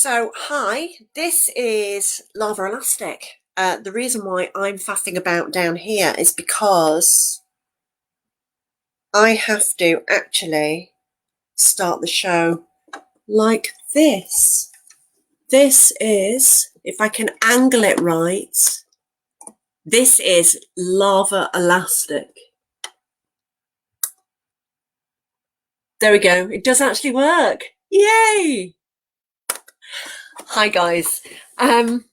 So, hi, this is Lava Elastic. The reason why I'm faffing about down here is because I have to actually start the show like this. This is, if I can angle it right, this is Lava Elastic. There we go. It does actually work. Yay! Hi, guys. I'm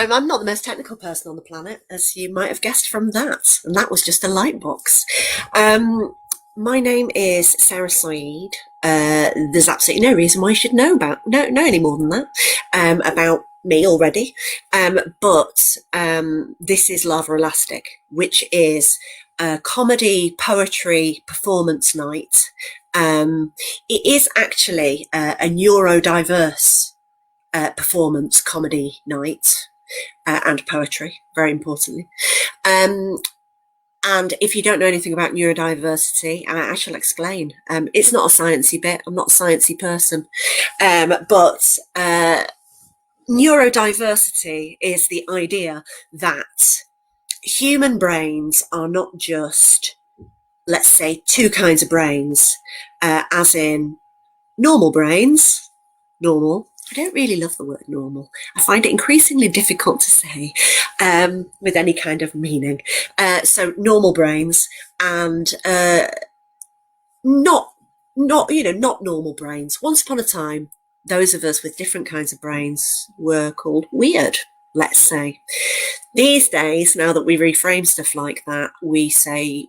not the most technical person on the planet, as you might have guessed from that. And that was just a light box. My name is Sarah Saeed. There's absolutely no reason why you should know any more than that about me already. But this is Lava Elastic, which is a comedy, poetry, performance night. It is actually a neurodiverse performance comedy night and poetry, very importantly. And if you don't know anything about neurodiversity, I shall explain. It's not a sciencey bit. I'm not a sciencey person. But neurodiversity is the idea that human brains are not just, let's say, two kinds of brains, as in normal brains, normal. I don't really love the word normal. I find it increasingly difficult to say with any kind of meaning. So normal brains and not normal brains. Once upon a time, those of us with different kinds of brains were called weird, let's say. These days, now that we reframe stuff like that, we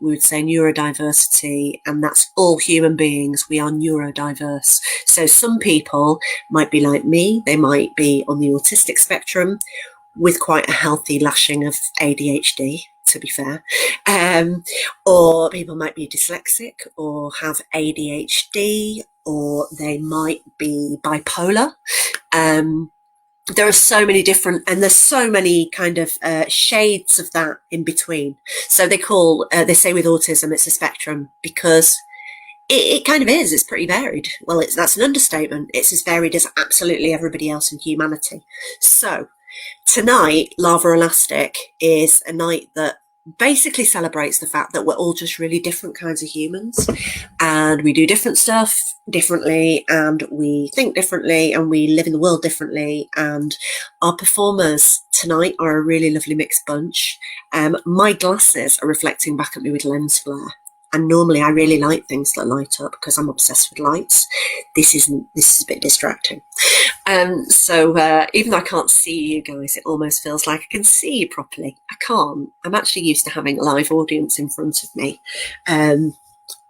would say neurodiversity, and that's all human beings. We are neurodiverse. So some people might be like me. They might be on the autistic spectrum with quite a healthy lashing of ADHD, to be fair. Or people might be dyslexic or have ADHD, or they might be bipolar. There are so many different, and there's so many kind of shades of that in between. So they say with autism, it's a spectrum because it kind of is. It's pretty varied. Well, that's an understatement. It's as varied as absolutely everybody else in humanity. So tonight, Lava Elastic is a night that basically celebrates the fact that we're all just really different kinds of humans, and we do different stuff differently, and we think differently, and we live in the world differently. And our performers tonight are a really lovely mixed bunch. My glasses are reflecting back at me with lens flare, and normally I really like things that light up because I'm obsessed with lights. This is a bit distracting. So even though I can't see you guys, it almost feels like I can see you properly. I can't. I'm actually used to having a live audience in front of me,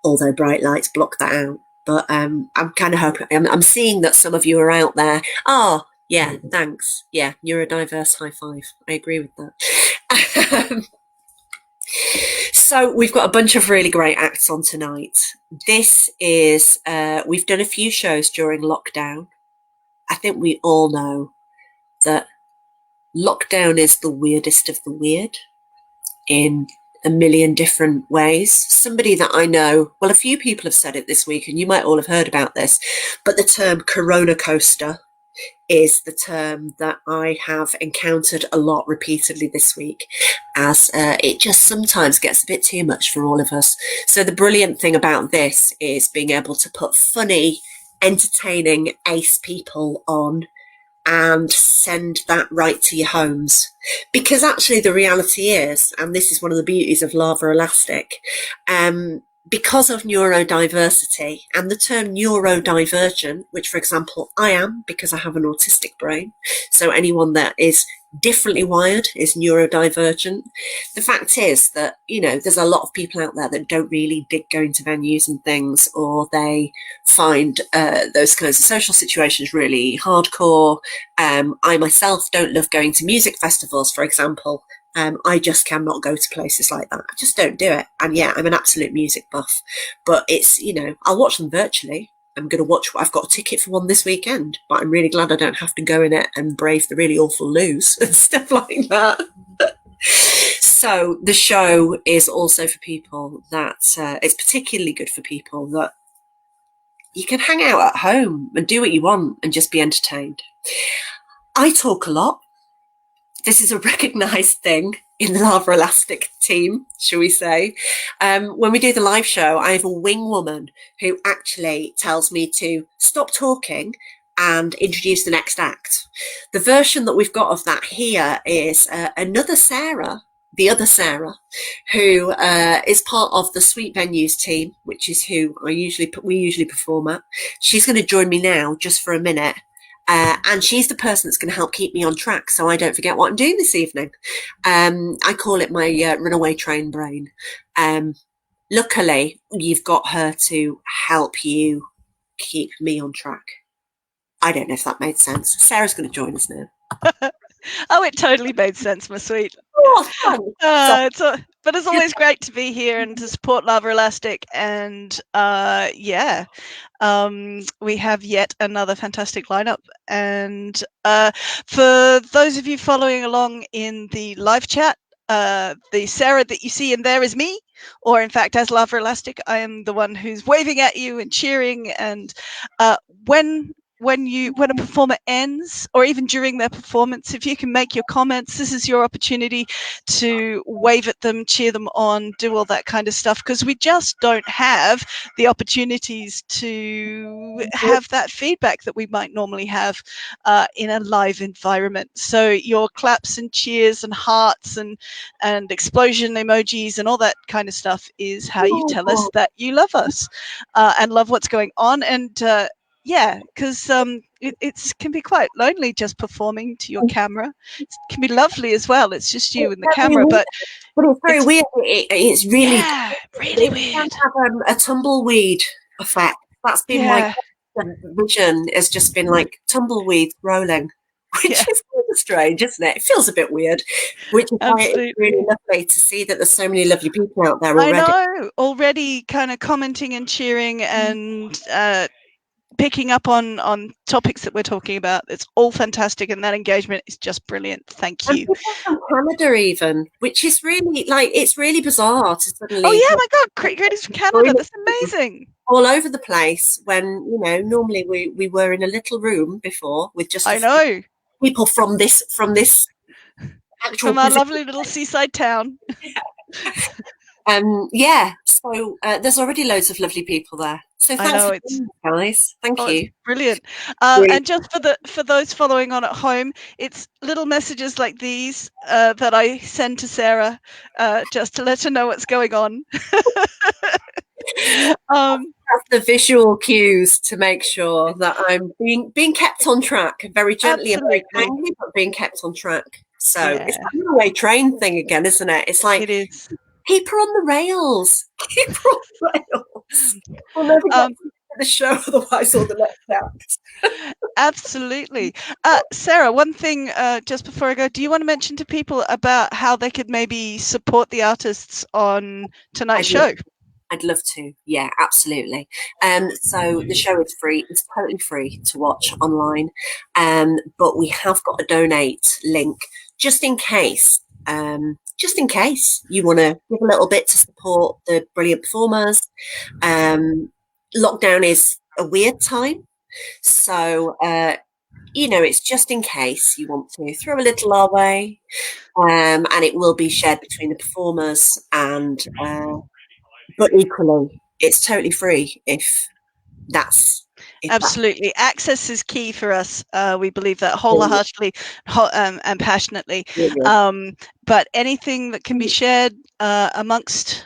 although bright lights block that out. But I'm kind of hoping, I'm seeing that some of you are out there. Oh, yeah, thanks. Yeah, neurodiverse, high five. I agree with that. So we've got a bunch of really great acts on tonight. This is, we've done a few shows during lockdown. I think we all know that lockdown is the weirdest of the weird in a million different ways. Somebody that I know, well, a few people have said it this week, and you might all have heard about this, but the term Corona coaster is the term that I have encountered a lot repeatedly this week, as it just sometimes gets a bit too much for all of us. So the brilliant thing about this is being able to put funny, entertaining ace people on and send that right to your homes. Because actually the reality is, and this is one of the beauties of Lava Elastic, because of neurodiversity and the term neurodivergent, which for example I am because I have an autistic brain, so anyone that is differently wired is neurodivergent. The fact is that, there's a lot of people out there that don't really dig going to venues and things, or they find those kinds of social situations really hardcore. I myself don't love going to music festivals, for example. I just cannot go to places like that. I just don't do it. And yeah, I'm an absolute music buff, but it's, I'll watch them virtually. I'm going to watch, I've got a ticket for one this weekend, but I'm really glad I don't have to go in it and brave the really awful loos and stuff like that. So the show is also for people that, it's particularly good for people that you can hang out at home and do what you want and just be entertained. I talk a lot. This is a recognised thing in the Lava Elastic team, shall we say. When we do the live show, I have a wing woman who actually tells me to stop talking and introduce the next act. The version that we've got of that here is another Sarah, the other Sarah, who is part of the Sweet Venues team, which is who we usually perform at. She's going to join me now just for a minute. And she's the person that's going to help keep me on track so I don't forget what I'm doing this evening. I call it my runaway train brain. Luckily, you've got her to help you keep me on track. I don't know if that made sense. Sarah's going to join us now. Oh, it totally made sense, my sweet. Oh, but it's always great to be here and to support Lava Elastic. And we have yet another fantastic lineup. And for those of you following along in the live chat, the Sarah that you see in there is me, or in fact, as Lava Elastic, I am the one who's waving at you and cheering. And when a performer ends, or even during their performance, if you can make your comments, this is your opportunity to wave at them, cheer them on, do all that kind of stuff, because we just don't have the opportunities to have that feedback that we might normally have in a live environment. So your claps and cheers and hearts and explosion emojis and all that kind of stuff is how you tell us that you love us and love what's going on. And because it can be quite lonely just performing to your camera. It can be lovely as well. It's just you and the camera, but it's very weird. It's really, really weird. Have a tumbleweed effect. That's been my vision. Has just been like tumbleweeds rolling, which is kind of strange, isn't it? It feels a bit weird, which is why it's really lovely to see that there's so many lovely people out there already. I know, already kind of commenting and cheering and picking up on topics that we're talking about. It's all fantastic, and that engagement is just brilliant. Thank you. And people from Canada even, which is really it's really bizarre to suddenly. Oh yeah, my God, greetings from Canada. That's amazing. All over the place when normally we were in a little room before with just people from this actual from our lovely little seaside town. So there's already loads of lovely people there. So thanks, guys. Thank you. It's brilliant. And just for those following on at home, it's little messages like these that I send to Sarah just to let her know what's going on. That's the visual cues to make sure that I'm being kept on track, very gently and very kindly, but being kept on track. So it's a runaway train thing again, isn't it? It's like it is. Keep her on the rails. Keep her on the rails. We'll never get to the show otherwise, or the next act. Absolutely. Sarah, one thing just before I go, do you want to mention to people about how they could maybe support the artists on tonight's show? I'd love to. Yeah, absolutely. So the show is free. It's totally free to watch online. But we have got a donate link just in case. Just in case you want to give a little bit to support the brilliant performers. Lockdown is a weird time. So, it's just in case you want to throw a little our way. And it will be shared between the performers but equally, it's totally free if that's... Absolutely. Access is key for us. We believe that wholeheartedly and passionately. But anything that can be shared amongst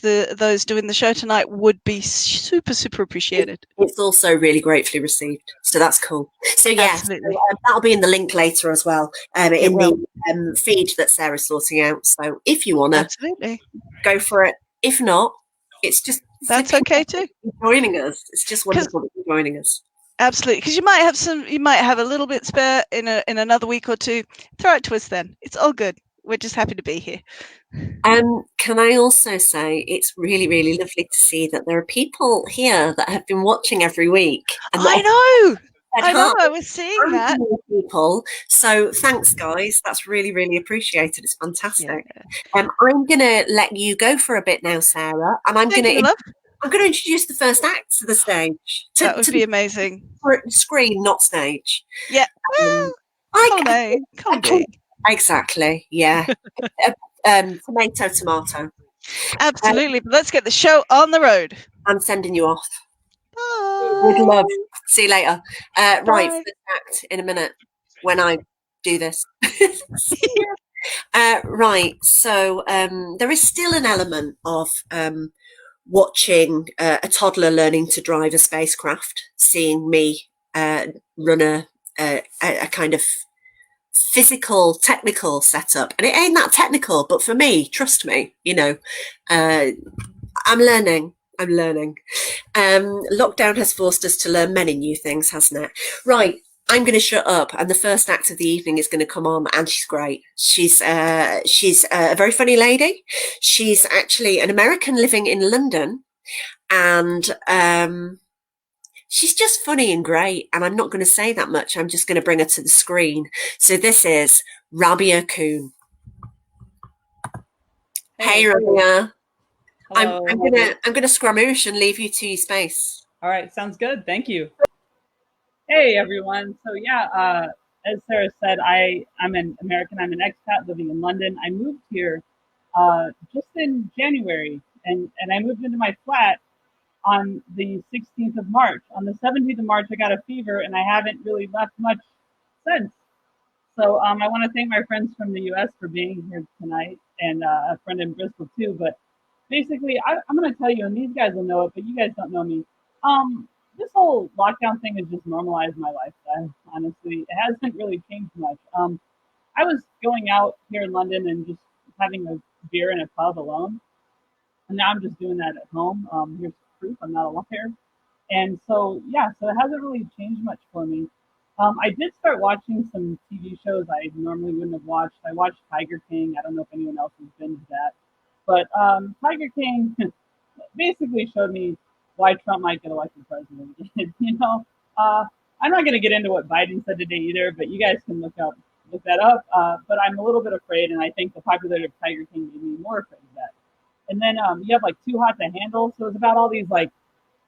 those doing the show tonight would be super, super appreciated. It's also really gratefully received. So that's cool. So that'll be in the link later as well, in the feed that Sarah's sorting out. So if you want to go for it. If not, it's just... That's okay too. Joining us. It's just wonderful that you're joining us. Absolutely, because you might have a little bit spare in another week or two. Throw it to us then. It's all good. We're just happy to be here. Can I also say it's really, really lovely to see that there are people here that have been watching every week. And I know. I was seeing that. People. So thanks, guys. That's really, really appreciated. It's fantastic. I'm going to let you go for a bit now, Sarah, and I'm going I'm going to introduce the first act to the stage, That would to be the amazing. screen, not stage. Yeah. Um, Well, I, column I, A, I column can, B. exactly, yeah. Tomato, tomato. Absolutely. But let's get the show on the road. I'm sending you off. With Bye. love. See you later. Right, Bye. first act in a minute when I do this. See you. Right, so there is still an element of watching a toddler learning to drive a spacecraft, seeing me run a kind of physical, technical setup. And it ain't that technical, but for me, trust me, I'm learning. I'm learning. Lockdown has forced us to learn many new things, hasn't it? Right. I'm going to shut up, and the first act of the evening is going to come on, and she's great. She's a very funny lady. She's actually an American living in London, and she's just funny and great. And I'm not going to say that much. I'm just going to bring her to the screen. So this is Rabiah Coon. Hey, Hey, Rabiah. hello. I'm gonna scramoosh and leave you to your space. All right, sounds good. Thank you. Hey, everyone. So yeah, as Sarah said, I'm an American. I'm an expat living in London. I moved here just in January, and I moved into my flat on the 16th of March. On the 17th of March, I got a fever, and I haven't really left much since. So I want to thank my friends from the U.S. for being here tonight, and a friend in Bristol too. But basically, I'm going to tell you, and these guys will know it, but you guys don't know me. This whole lockdown thing has just normalized my lifestyle. Honestly, it hasn't really changed much. I was going out here in London and just having a beer in a pub alone, and now I'm just doing that at home. Here's proof I'm not a liar. And so, yeah, so it hasn't really changed much for me. I did start watching some TV shows I normally wouldn't have watched. I watched Tiger King. I don't know if anyone else has been to that. But Tiger King basically showed me why Trump might get elected president again. I'm not going to get into what Biden said today either, but you guys can look that up. But I'm a little bit afraid, and I think the popularity of Tiger King made me more afraid of that. And then you have like Too Hot to Handle. So it's about all these like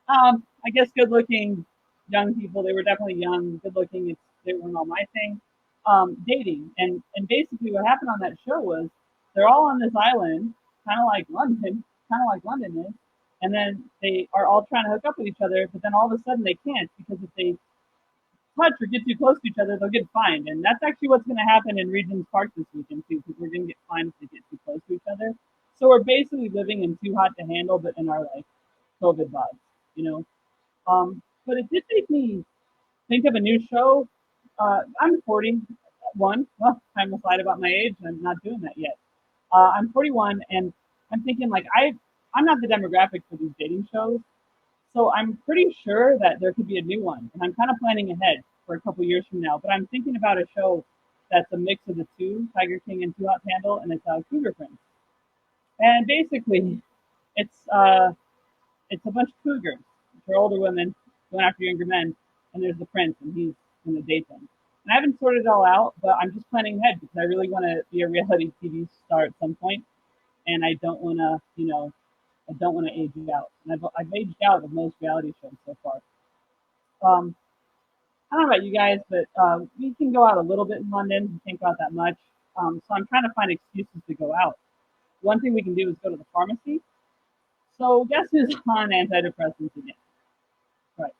I guess good-looking young people. They were definitely young, good-looking. They weren't all my thing. Dating, and basically what happened on that show was they're all on this island, kind of like London is, and then they are all trying to hook up with each other. But then all of a sudden they can't because if they touch or get too close to each other, they'll get fined. And that's actually what's going to happen in Regent's Park this weekend too, because we're going to get fined if they get too close to each other. So we're basically living in Too Hot to Handle, but in our like COVID vibes, you know. But it did make me think of a new show. I'm 41. Well, time to slide about my age. I'm not doing that yet. I'm 41, and I'm thinking like I'm not the demographic for these dating shows, so I'm pretty sure that there could be a new one, and I'm kind of planning ahead for a couple years from now. But I'm thinking about a show that's a mix of the two, Tiger King and Too Hot to Handle, and it's Cougar Prince. And basically, it's uh, it's a bunch of cougars, which are older women going after younger men, and there's the prince, and he's going to date them. And I haven't sorted it all out, but I'm just planning ahead because I really want to be a reality TV star at some point, and I don't want to, I don't want to age out. And I've aged out of most reality shows so far. Um, I don't know about you guys, but we can go out a little bit in London. We can't go out that much. So I'm trying to find excuses to go out. One thing we can do is go to the pharmacy. So guess who's on antidepressants again? Right.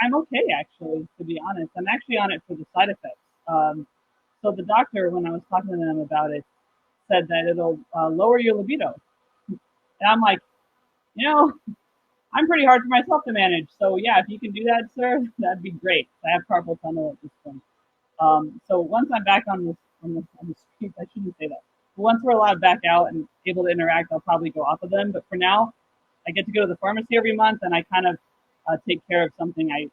I'm okay, actually, to be honest. I'm actually on it for the side effects. So the doctor, when I was talking to them about it, said that it'll lower your libido. And I'm like, you know, I'm pretty hard for myself to manage. So yeah, if you can do that, sir, that'd be great. I have carpal tunnel at this point. So once I'm back on the street, I shouldn't say that. But once we're allowed back out and able to interact, I'll probably go off of them. But for now, I get to go to the pharmacy every month, and I kind of take care of something I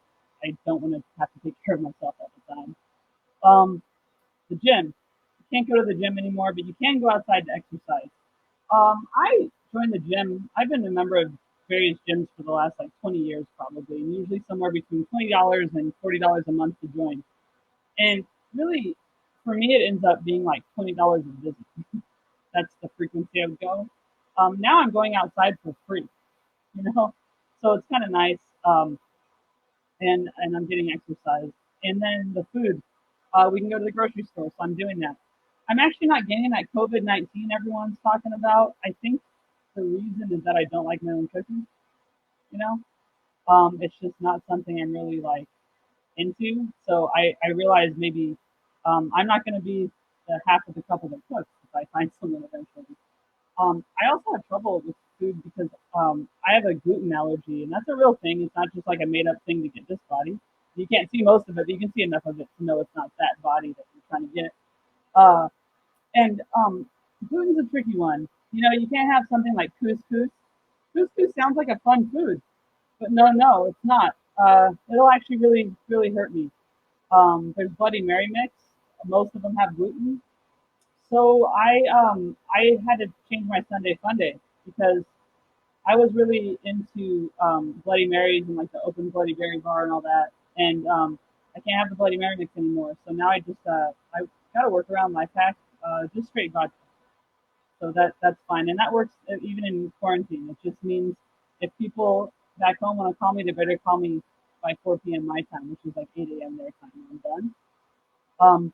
don't want to have to take care of myself all the time. The gym. You can't go to the gym anymore, but you can go outside to exercise. I joined the gym. I've been a member of various gyms for the last like 20 years probably, and usually somewhere between $20 and $40 a month to join. And really, for me, it ends up being like $20 a visit. That's the frequency I would go. Now I'm going outside for free. you know. So it's kind of nice, and I'm getting exercise. And then the food, we can go to the grocery store, so I'm doing that. I'm actually not getting that COVID-19 everyone's talking about. I think the reason is that I don't like my own cooking. You know, it's just not something I'm really like into. So I realize maybe I'm not going to be the half of the couple that cooks if I find someone eventually. I also have trouble with food because I have a gluten allergy, and that's a real thing. It's not just like a made up thing to get this body. You can't see most of it, but you can see enough of it to know it's not that body that you're trying to get. Uh, and gluten's a tricky one. You know, you can't have something like couscous. Couscous sounds like a fun food, but no, it's not. It'll actually really hurt me. There's Bloody Mary mix. Most of them have gluten, so I had to change my Sunday fun day because I was really into Bloody Marys and like the open Bloody Mary bar and all that, and I can't have the Bloody Mary mix anymore. So now I just I got to work around my pack, just straight vodka. So that's fine, and that works even in quarantine. It just means if people back home want to call me, they better call me by 4 p.m. my time, which is like 8 a.m. their time. I'm done. Um,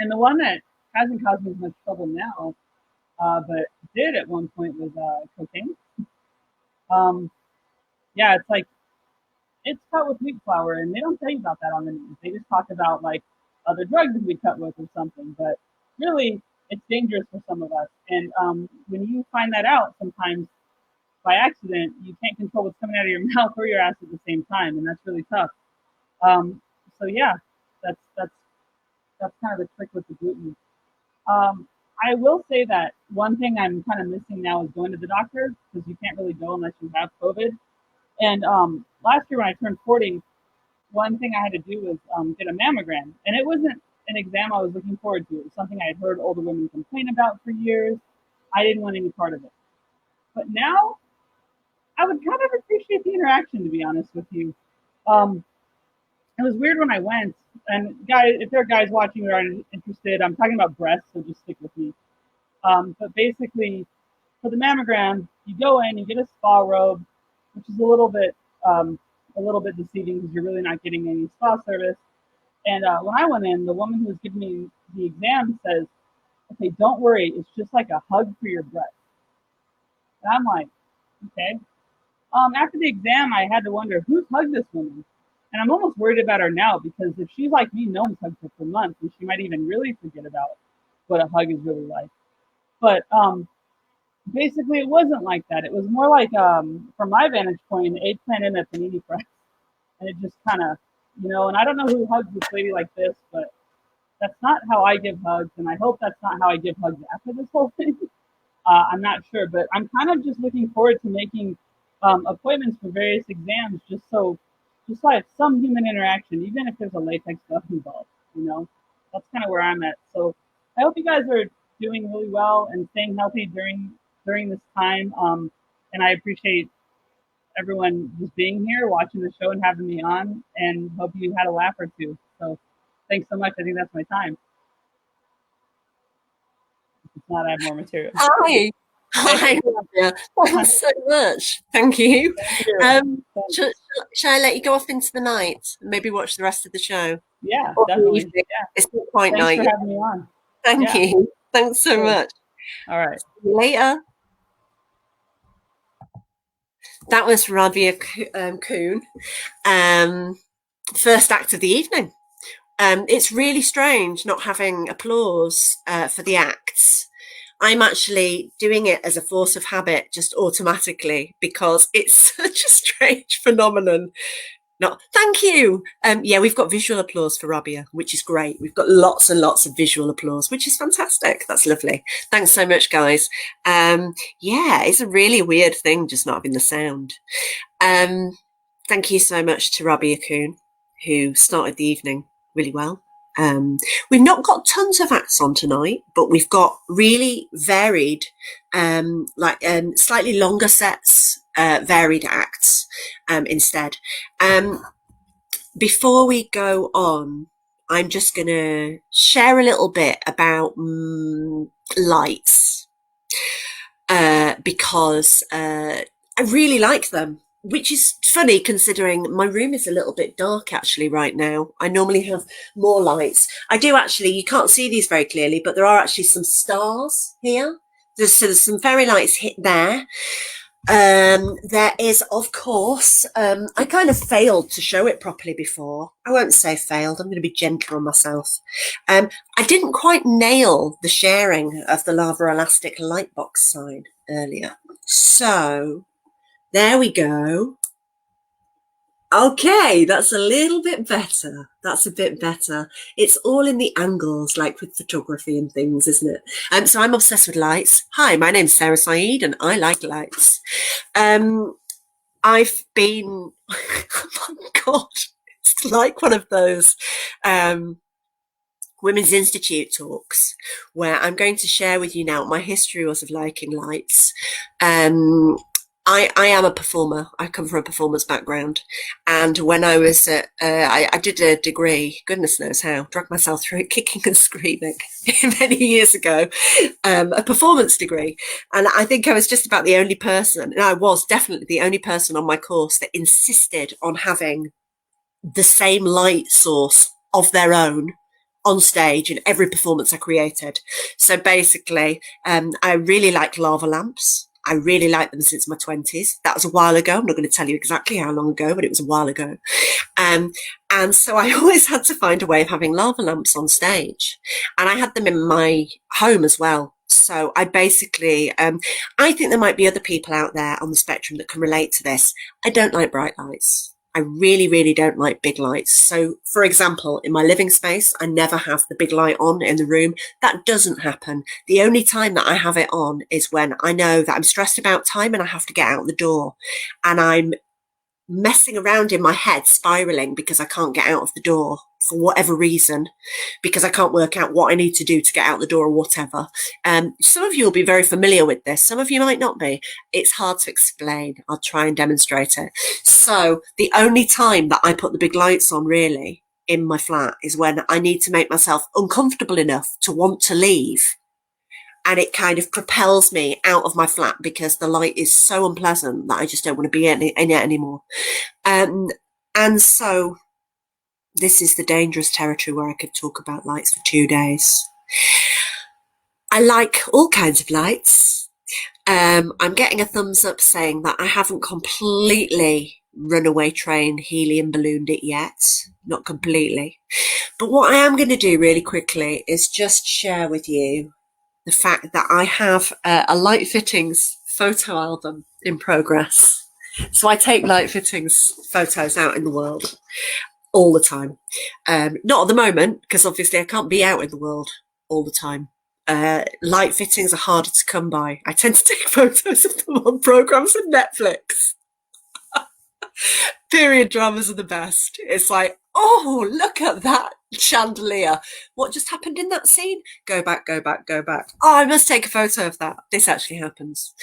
and the one that hasn't caused me as much trouble now, but did at one point was cocaine. Um, yeah, it's like it's cut with wheat flour, and they don't tell you about that on the news. They just talk about like other drugs that we cut with or something, but really, it's dangerous for some of us. And when you find that out, sometimes by accident, you can't control what's coming out of your mouth or your ass at the same time, and that's really tough. Um, so yeah, that's that's that's kind of the trick with the gluten. Um, I will say that one thing I'm kind of missing now is going to the doctor because you can't really go unless you have COVID. And last year when I turned 40, one thing I had to do was get a mammogram, and it wasn't an exam I was looking forward to. It was something I had heard older women complain about for years. I didn't want any part of it. But now I would kind of appreciate the interaction, to be honest with you. Um, it was weird when I went, and guys, if there are guys watching who are interested, I'm talking about breasts, so just stick with me. But basically, for the mammogram, you go in, you get a spa robe, which is um, a little bit deceiving because you're really not getting any spa service. And when I went in, the woman who was giving me the exam says, "Okay, don't worry, it's just like a hug for your breast." And I'm like, "Okay." After the exam, I had to wonder who's hugged this woman, and I'm almost worried about her now because if she's like me, no one's hugged her for months, and she might even really forget about what a hug is really like. But basically, it wasn't like that. It was more like, from my vantage point, an eggplant in a panini press, and it just kind of, And I don't know who hugs this lady like this, but that's not how I give hugs, and I hope that's not how I give hugs after this whole thing. I'm not sure, but I'm kind of just looking forward to making appointments for various exams, just like some human interaction, even if there's a latex glove involved. You know, that's kind of where I'm at. So I hope you guys are doing really well and staying healthy during this time. And I appreciate everyone just being here, watching the show, and having me on. And hope you had a laugh or two. So thanks so much. I think that's my time. If it's not, I have more material. Hi. Hi, Rabiah. Thanks so much. Thank you. Shall I let you go off into the night and maybe watch the rest of the show? Yeah, definitely. Yeah. It's not quite Thanks night. for having me on. Thank you. Thanks so much. All right. See you later. That was Rabiah Coon. First act of the evening. It's really strange not having applause for the acts. I'm actually doing it as a force of habit, just automatically, because it's such a strange phenomenon. Not thank you. Yeah, we've got visual applause for Rabiah, which is great. We've got lots and lots of visual applause, which is fantastic. That's lovely. Thanks so much, guys. Yeah, it's a really weird thing just not having the sound. Thank you so much to Rabiah Coon, who started the evening really well. We've not got tons of acts on tonight, but we've got really varied, slightly longer sets, varied acts instead. Before we go on, I'm just going to share a little bit about lights, because I really like them, which is funny considering my room is a little bit dark actually right now. I normally have more lights. I do actually, you can't see these very clearly, but there are actually some stars here. There's some fairy lights hit there. There is, of course, I kind of failed to show it properly before. I won't say failed. I'm going to be gentle on myself. I didn't quite nail the sharing of the lava elastic lightbox sign earlier. So there we go. Okay, that's a little bit better. That's a bit better. It's all in the angles, like with photography and things, isn't it? So I'm obsessed with lights. Hi, my name's Sarah Saeed and I like lights. I've been, oh my God, it's like one of those Women's Institute talks where I'm going to share with you now what my history was of liking lights. I am a performer. I come from a performance background. And when I was I did a degree, goodness knows how, dragged myself through it, kicking and screaming many years ago, a performance degree. And I think I was just about the only person, and I was definitely the only person on my course that insisted on having the same light source of their own on stage in every performance I created. So basically, I really like lava lamps. I really liked them since my 20s. That was a while ago. I'm not going to tell you exactly how long ago, but it was a while ago. And so I always had to find a way of having lava lamps on stage. And I had them in my home as well. So I basically, I think there might be other people out there on the spectrum that can relate to this. I don't like bright lights. I really, really don't like big lights. So, for example, in my living space, I never have the big light on in the room. That doesn't happen. The only time that I have it on is when I know that I'm stressed about time and I have to get out the door. And I'm messing around in my head, spiraling because I can't get out of the door for whatever reason, because I can't work out what I need to do to get out the door or whatever. Some of you will be very familiar with this. Some of you might not be. It's hard to explain. I'll try and demonstrate it. So the only time that I put the big lights on really in my flat is when I need to make myself uncomfortable enough to want to leave. And it kind of propels me out of my flat because the light is so unpleasant that I just don't want to be in it anymore. And so this is the dangerous territory where I could talk about lights for 2 days. I like all kinds of lights. I'm getting a thumbs up saying that I haven't completely runaway train helium ballooned it yet. Not completely. But what I am going to do really quickly is just share with you the fact that I have a light fittings photo album in progress. So I take light fittings photos out in the world all the time. Not at the moment, because obviously I can't be out in the world all the time. Light fittings are harder to come by. I tend to take photos of them on programs on Netflix. Period dramas are the best. It's like, oh, look at that chandelier. What just happened in that scene? Go back, go back, go back. Oh, I must take a photo of that. This actually happens.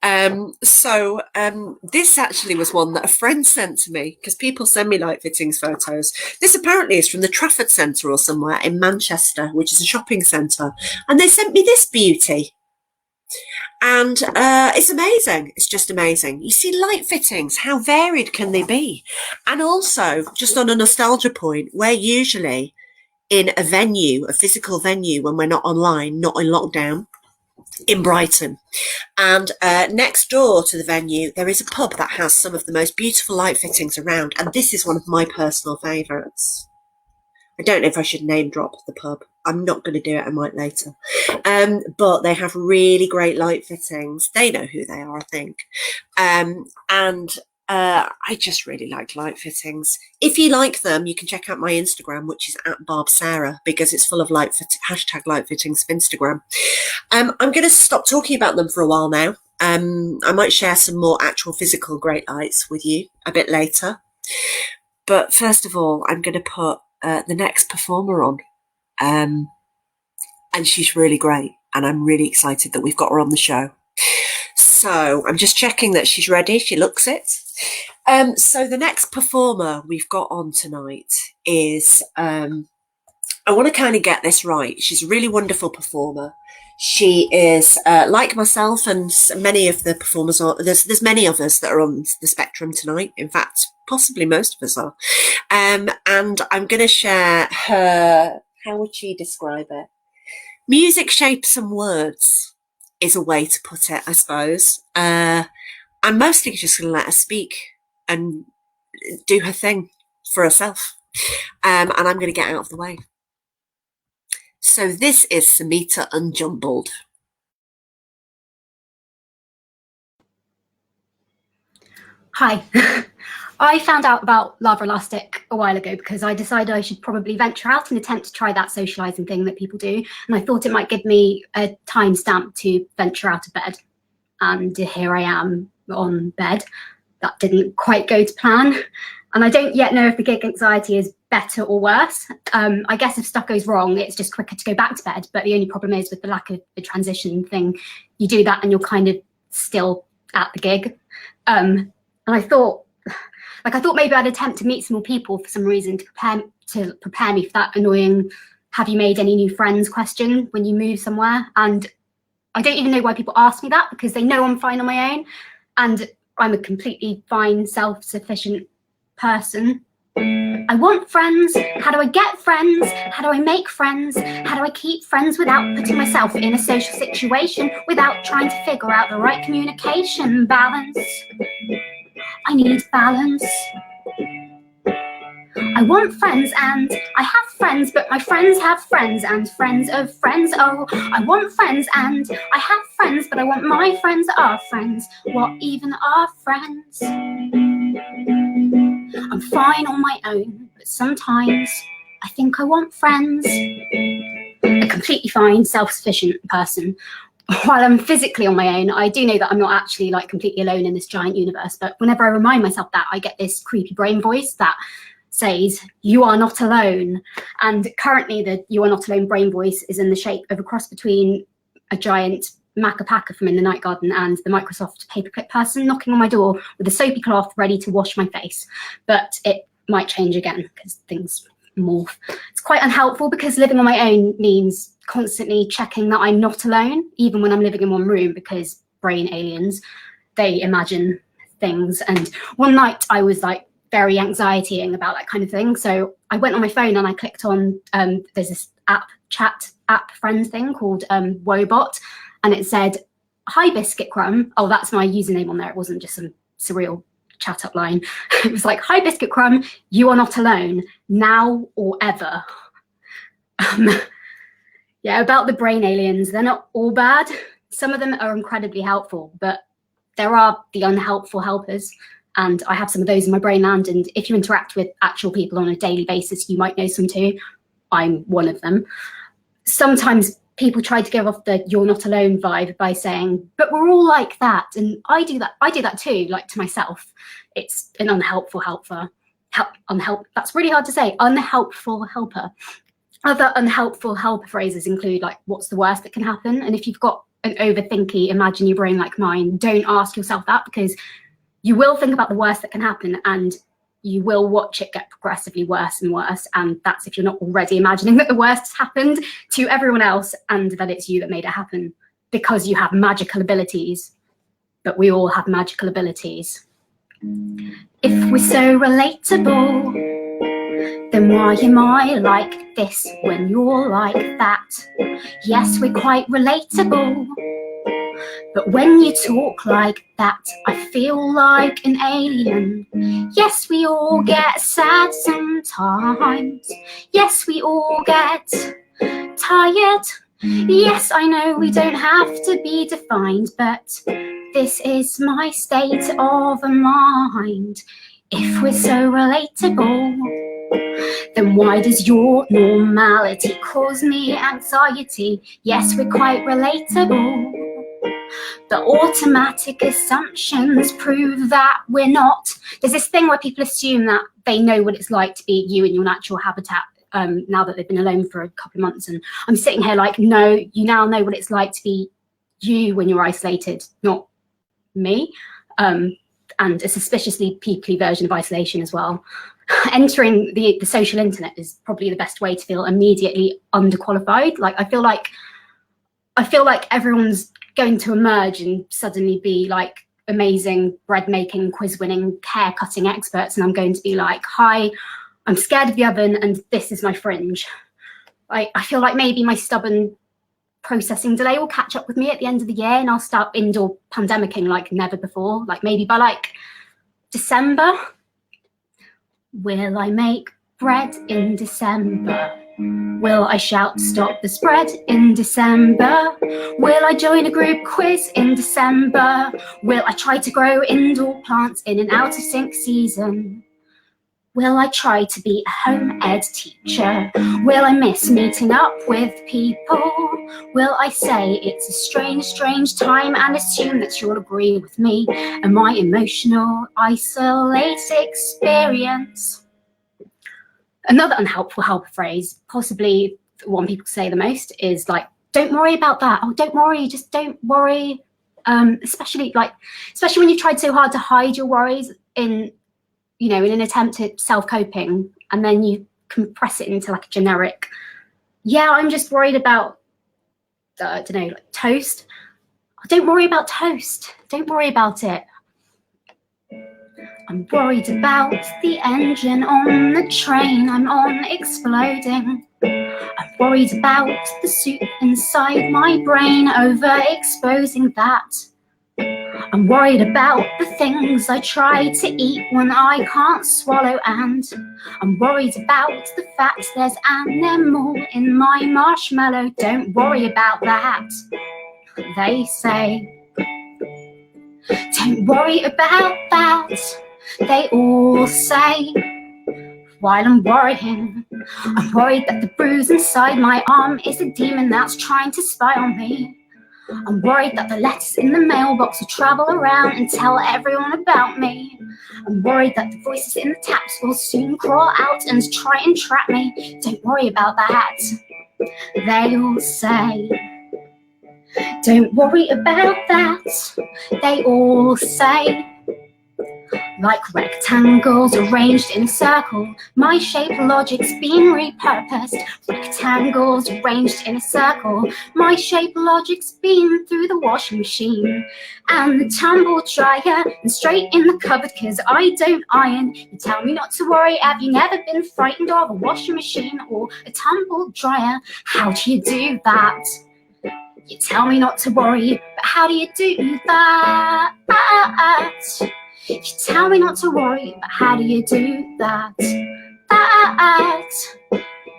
This actually was one that a friend sent to me, because people send me light fittings photos. This apparently is from the Trafford Centre or somewhere in Manchester, which is a shopping centre. And they sent me this beauty. And it's amazing. It's just amazing. You see, light fittings, how varied can they be? And also, just on a nostalgia point, we're usually in a venue, a physical venue, when we're not online, not in lockdown, in Brighton. And next door to the venue, there is a pub that has some of the most beautiful light fittings around. And this is one of my personal favourites. I don't know if I should name drop the pub. I'm not going to do it. I might later. But they have really great light fittings. They know who they are, I think. I just really like light fittings. If you like them, you can check out my Instagram, which is @BarbSarah, because it's full of hashtag light fittings for Instagram. I'm going to stop talking about them for a while now. I might share some more actual physical great lights with you a bit later. But first of all, I'm going to put the next performer on. And she's really great. And I'm really excited that we've got her on the show. So I'm just checking that she's ready. She looks it. So the next performer we've got on tonight is, I want to kind of get this right. She's a really wonderful performer. She is like myself and many of the performers. There's many of us that are on the spectrum tonight. In fact, possibly most of us are. And I'm going to share her. How would she describe it? Music, shapes, and words is a way to put it, I suppose. I'm mostly just going to let her speak and do her thing for herself. And I'm going to get out of the way. So this is Sumita Unjumbled. Hi. I found out about Lava Elastic a while ago because I decided I should probably venture out and attempt to try that socialising thing that people do. And I thought it might give me a timestamp to venture out of bed. And here I am on bed. That didn't quite go to plan. And I don't yet know if the gig anxiety is better or worse. I guess if stuff goes wrong, it's just quicker to go back to bed. But the only problem is with the lack of the transition thing, you do that and you're kind of still at the gig. And I thought maybe I'd attempt to meet some more people for some reason to prepare me for that annoying "have you made any new friends" question when you move somewhere. And I don't even know why people ask me that, because they know I'm fine on my own and I'm a completely fine, self-sufficient person. I want friends. How do I get friends? How do I make friends? How do I keep friends without putting myself in a social situation, without trying to figure out the right communication balance? I need balance. I want friends and I have friends, but my friends have friends and friends of friends. Oh, I want friends and I have friends, but I want my friends are friends. What even are friends? I'm fine on my own, but sometimes I think I want friends. A completely fine, self-sufficient person. While I'm physically on my own, I do know that I'm not actually like completely alone in this giant universe. But whenever I remind myself that, I get this creepy brain voice that says, "You are not alone." And currently the "you are not alone" brain voice is in the shape of a cross between a giant Macapaca from In the Night Garden and the Microsoft paperclip person knocking on my door with a soapy cloth ready to wash my face. But it might change again because things morph. It's quite unhelpful because living on my own means constantly checking that I'm not alone, even when I'm living in one room, because brain aliens, they imagine things. And one night I was like very anxietying about that kind of thing. So I went on my phone and I clicked on, there's this chat app friend thing called Wobot. And it said, "Hi Biscuit Crumb." Oh, that's my username on there. It wasn't just some surreal chat up line. It was like, "Hi Biscuit Crumb, you are not alone, now or ever." Yeah, about the brain aliens, they're not all bad. Some of them are incredibly helpful, but there are the unhelpful helpers. And I have some of those in my brain land. And if you interact with actual people on a daily basis, you might know some too. I'm one of them. Sometimes people try to give off the "you're not alone" vibe by saying, "but we're all like that." And I do that too, like to myself. It's an unhelpful helper. That's really hard to say. Unhelpful helper. Other unhelpful helper phrases include like, "what's the worst that can happen?" And if you've got an overthinky, imagine your brain like mine, don't ask yourself that, because you will think about the worst that can happen and you will watch it get progressively worse and worse. And that's if you're not already imagining that the worst has happened to everyone else and that it's you that made it happen, because you have magical abilities. But we all have magical abilities. If we're so relatable, then why am I like this when you're like that? Yes, we're quite relatable. But when you talk like that, I feel like an alien. Yes, we all get sad sometimes. Yes, we all get tired. Yes, I know we don't have to be defined, but this is my state of mind. If we're so relatable, then why does your normality cause me anxiety? Yes, we're quite relatable. The automatic assumptions prove that we're not. There's this thing where people assume that they know what it's like to be you in your natural habitat now that they've been alone for a couple of months. And I'm sitting here like, no, you now know what it's like to be you when you're isolated, not me. And a suspiciously peoply version of isolation as well. Entering the social internet is probably the best way to feel immediately underqualified. Like, I feel like I feel like everyone's going to emerge and suddenly be like amazing bread making, quiz winning, hair cutting experts, and I'm going to be like, hi, I'm scared of the oven and this is my fringe. I feel like maybe my stubborn processing delay will catch up with me at the end of the year, and I'll start indoor pandemicking like never before. Like maybe by like December. Will I make bread in December? Will I shout stop the spread in December? Will I join a group quiz in December? Will I try to grow indoor plants in an out of sync season? Will I try to be a home ed teacher? Will I miss meeting up with people? Will I say it's a strange, strange time and assume that you'll agree with me and my emotional, isolated experience? Another unhelpful helper phrase, possibly the one people say the most, is like, don't worry about that. Oh, don't worry, just don't worry. Especially when you've tried so hard to hide your worries in an attempt at self-coping, and then you compress it into like a generic, yeah, I'm just worried about, I don't know, like toast. Oh, don't worry about toast. Don't worry about it. I'm worried about the engine on the train I'm on exploding. I'm worried about the soup inside my brain overexposing that. I'm worried about the things I try to eat when I can't swallow, and I'm worried about the fact there's animal in my marshmallow. Don't worry about that, they say. Don't worry about that, they all say. While I'm worrying, I'm worried that the bruise inside my arm is a demon that's trying to spy on me. I'm worried that the letters in the mailbox will travel around and tell everyone about me. I'm worried that the voices in the taps will soon crawl out and try and trap me. Don't worry about that, they all say. Don't worry about that, they all say. Like rectangles arranged in a circle, my shape logic's been repurposed. Rectangles arranged in a circle, my shape logic's been through the washing machine and the tumble dryer and straight in the cupboard cause I don't iron. You tell me not to worry, have you never been frightened of a washing machine or a tumble dryer? How do you do that? You tell me not to worry, but how do you do that? You tell me not to worry, but how do you do that?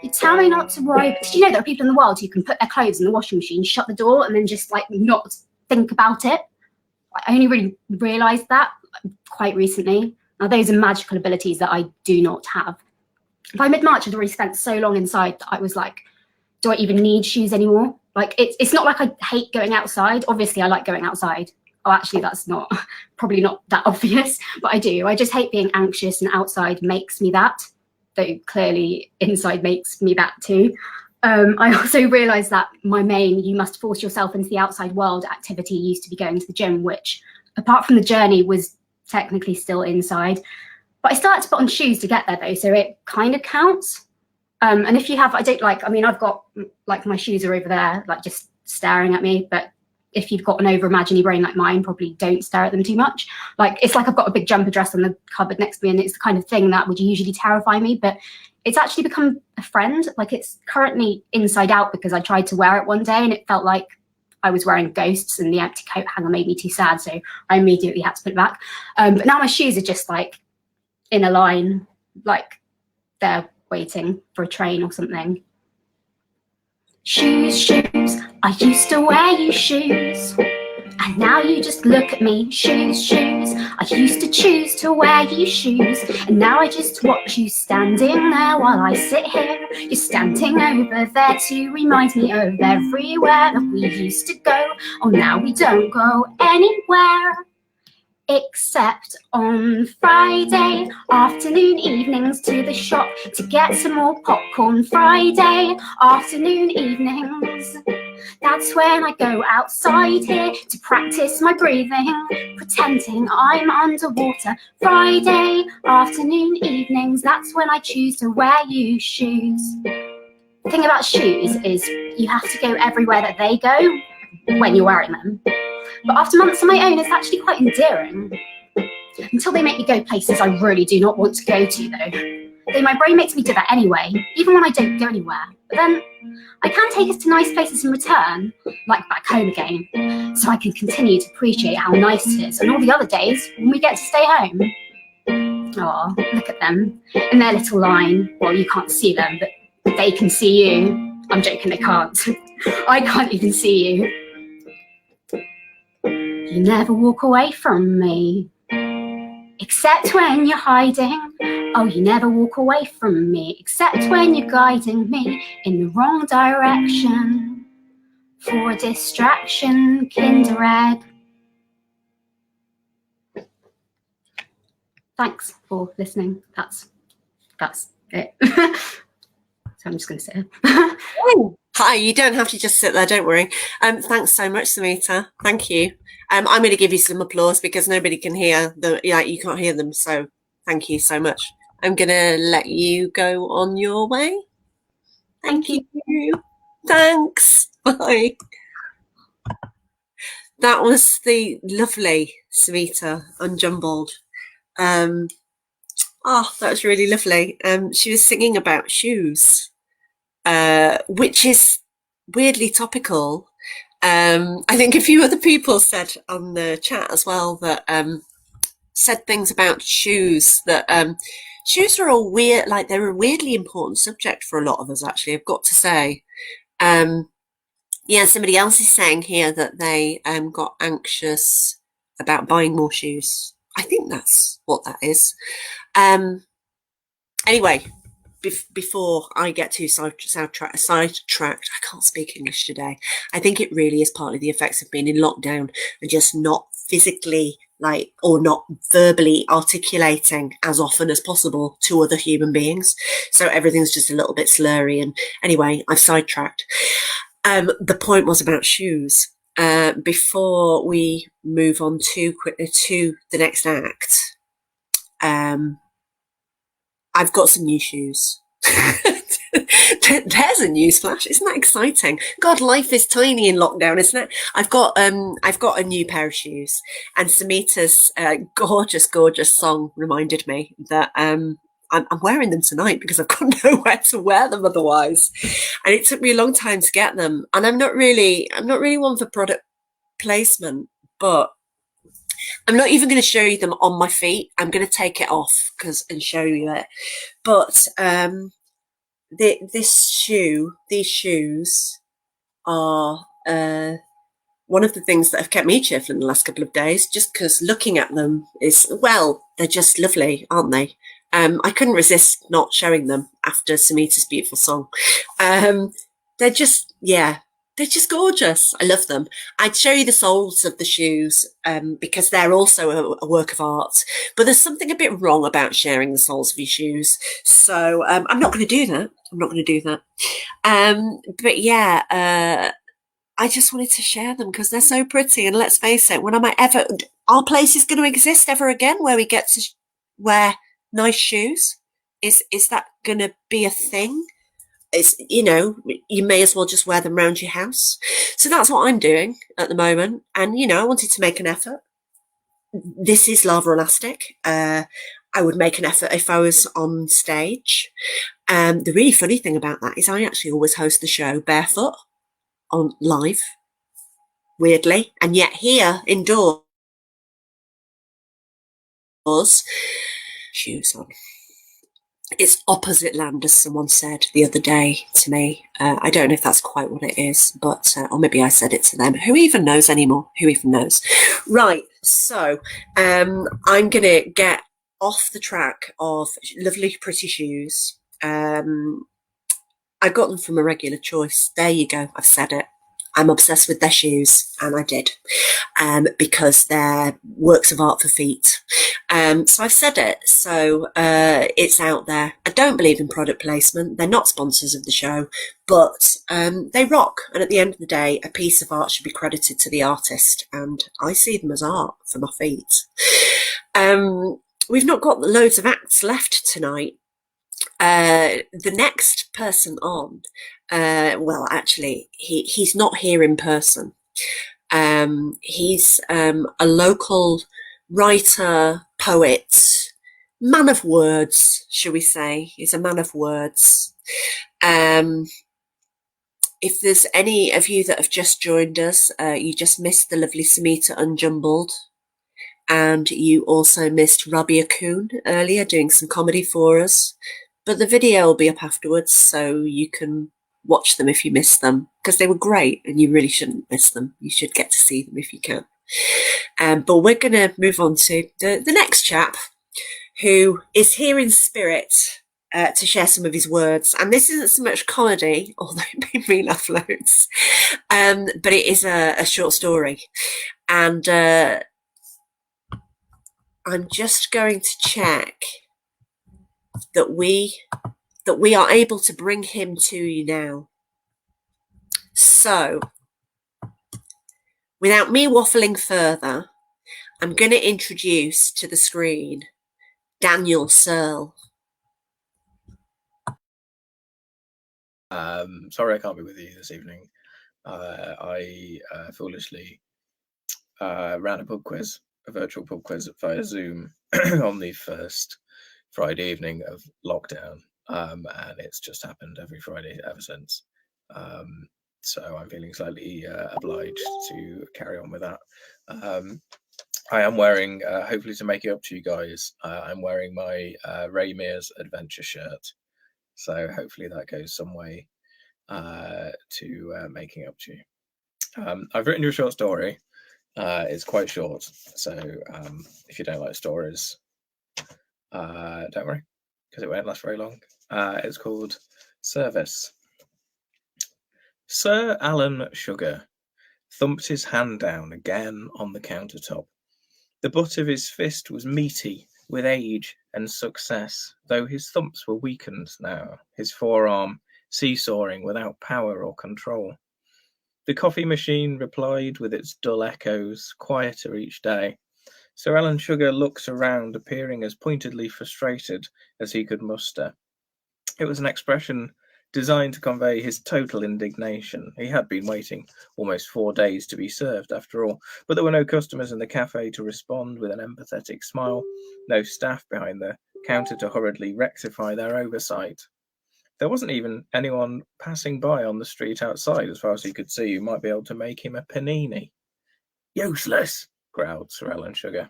You tell me not to worry, but did you know there are people in the world who can put their clothes in the washing machine, shut the door, and then just like not think about it? I only really realised that quite recently. Now those are magical abilities that I do not have. By mid-March, I'd already spent so long inside that I was like, do I even need shoes anymore? Like it's not like I hate going outside. Obviously, I like going outside. Oh, actually, that's probably not that obvious, but I do. I just hate being anxious, and outside makes me that, though clearly inside makes me that too. I also realised that my main you must force yourself into the outside world activity used to be going to the gym, which apart from the journey was technically still inside. But I started to put on shoes to get there though, so it kind of counts. And if you have, I've got like my shoes are over there, like just staring at me, but if you've got an over-imagining brain like mine, probably don't stare at them too much. Like, it's like I've got a big jumper dress on the cupboard next to me, and it's the kind of thing that would usually terrify me, but it's actually become a friend. Like, it's currently inside out because I tried to wear it one day, and it felt like I was wearing ghosts, and the empty coat hanger made me too sad, so I immediately had to put it back. But now my shoes are just, like, in a line, like they're waiting for a train or something. Shoes, shoes, I used to wear you shoes, and now you just look at me. Shoes, shoes, I used to choose to wear you shoes, and now I just watch you standing there while I sit here. You're standing over there to remind me of everywhere that we used to go. Oh, now we don't go anywhere except on Friday afternoon evenings to the shop to get some more popcorn. Friday afternoon evenings, that's when I go outside here to practice my breathing, pretending I'm underwater. Friday afternoon evenings, that's when I choose to wear you shoes. The thing about shoes is you have to go everywhere that they go when you're wearing them. But after months on my own, it's actually quite endearing. Until they make me go places I really do not want to go to, though my brain makes me do that anyway, even when I don't go anywhere. But then I can take us to nice places in return, like back home again, so I can continue to appreciate how nice it is on all the other days when we get to stay home. Oh, look at them in their little line. Well, you can't see them, but they can see you. I'm joking, they can't. I can't even see you. You never walk away from me, except when you're hiding. Oh, you never walk away from me, except when you're guiding me in the wrong direction for a distraction, Kinder Egg. Thanks for listening. That's it. So I'm just going to sit here. Oh, hi, you don't have to just sit there, don't worry. Thanks so much, Sumita. Thank you. I'm going to give you some applause because nobody can hear them. Yeah, you can't hear them. So thank you so much. I'm going to let you go on your way. Thank you. Thanks. Bye. That was the lovely Sumita Unjumbled. Oh, that was really lovely. She was singing about shoes, which is weirdly topical. I think a few other people said on the chat as well that said things about shoes, that shoes are all weird, like they're a weirdly important subject for a lot of us, actually, I've got to say. Yeah, somebody else is saying here that they got anxious about buying more shoes. I think that's what that is. Anyway, before I get too sidetracked, I can't speak English today. I think it really is partly the effects of being in lockdown and just not physically, or not verbally articulating as often as possible to other human beings. So everything's just a little bit slurry. And anyway, I've sidetracked. The point was about shoes. Before we move on too quickly to the next act, I've got some new shoes. There's a news flash. Isn't that exciting? God, life is tiny in lockdown, isn't it? I've got a new pair of shoes, and Sumita's gorgeous song reminded me that I'm wearing them tonight because I've got nowhere to wear them otherwise. And it took me a long time to get them. And I'm not really one for product placement, but I'm not even going to show you them on my feet. I'm going to take it off and show you it. But these shoes are one of the things that have kept me cheerful in the last couple of days, just because looking at them is, well, they're just lovely, aren't they? I couldn't resist not showing them after Sumita's beautiful song. They're just gorgeous. I love them. I'd show you the soles of the shoes because they're also a work of art. But there's something a bit wrong about sharing the soles of your shoes. So I'm not going to do that. But yeah, I just wanted to share them because they're so pretty. And let's face it, when our place is going to exist ever again where we get to wear nice shoes? Is that going to be a thing? It's, you may as well just wear them around your house. So that's what I'm doing at the moment. And, I wanted to make an effort. This is lava elastic. I would make an effort if I was on stage. The really funny thing about that is I actually always host the show barefoot on live, weirdly. And yet here indoors, shoes on. It's opposite land, as someone said the other day to me. I don't know if that's quite what it is, but or maybe I said it to them. Who even knows anymore? Who even knows? Right, so I'm going to get off the track of lovely, pretty shoes. I got them from a regular choice. There you go. I've said it. I'm obsessed with their shoes, and I did, because they're works of art for feet. So I've said it, so it's out there. I don't believe in product placement. They're not sponsors of the show, but they rock. And at the end of the day, a piece of art should be credited to the artist, and I see them as art for my feet. We've not got loads of acts left tonight. The next person on, well, actually, he's not here in person. He's a local writer, poet, man of words, shall we say. He's a man of words. If there's any of you that have just joined us, you just missed the lovely Sumita Unjumbled. And you also missed Rabiah Coon earlier doing some comedy for us. But the video will be up afterwards, so you can watch them if you missed them, because they were great and you really shouldn't miss them. You should get to see them if you can. But we're going to move on to the next chap, who is here in spirit to share some of his words. And this isn't so much comedy, although it made me laugh loads, but it is a short story. And I'm just going to check that we are able to bring him to you now. So, without me waffling further, I'm going to introduce to the screen Daniel Searle. Sorry I can't be with you this evening. I foolishly ran a virtual pub quiz via Zoom on the first Friday evening of lockdown, and it's just happened every Friday ever since. So I'm feeling slightly obliged to carry on with that. I am wearing, hopefully to make it up to you guys, I'm wearing my Rabiah's adventure shirt. So hopefully that goes some way to making up to you. I've written you a short story. It's quite short, so if you don't like stories, don't worry, because it won't last very long. It's called Service. Sir Alan Sugar thumped his hand down again on the countertop. The butt of his fist was meaty with age and success, though his thumps were weakened now, his forearm seesawing without power or control. The coffee machine replied with its dull echoes, quieter each day. Sir Alan Sugar looked around, appearing as pointedly frustrated as he could muster. It was an expression designed to convey his total indignation. He had been waiting almost 4 days to be served, after all, but there were no customers in the cafe to respond with an empathetic smile, no staff behind the counter to hurriedly rectify their oversight. There wasn't even anyone passing by on the street outside, as far as he could see, who might be able to make him a panini. Useless, growled Sir Alan Sugar.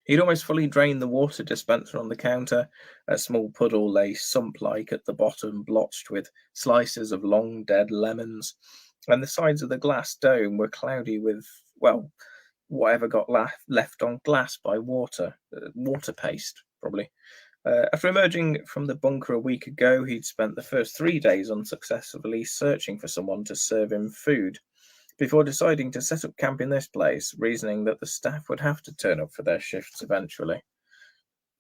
He'd almost fully drained the water dispenser on the counter. A small puddle lay sump-like at the bottom, blotched with slices of long dead lemons, and the sides of the glass dome were cloudy with, well, whatever got left on glass by water. Water paste, probably. After emerging from the bunker a week ago, he'd spent the first 3 days unsuccessfully searching for someone to serve him food, before deciding to set up camp in this place, reasoning that the staff would have to turn up for their shifts eventually.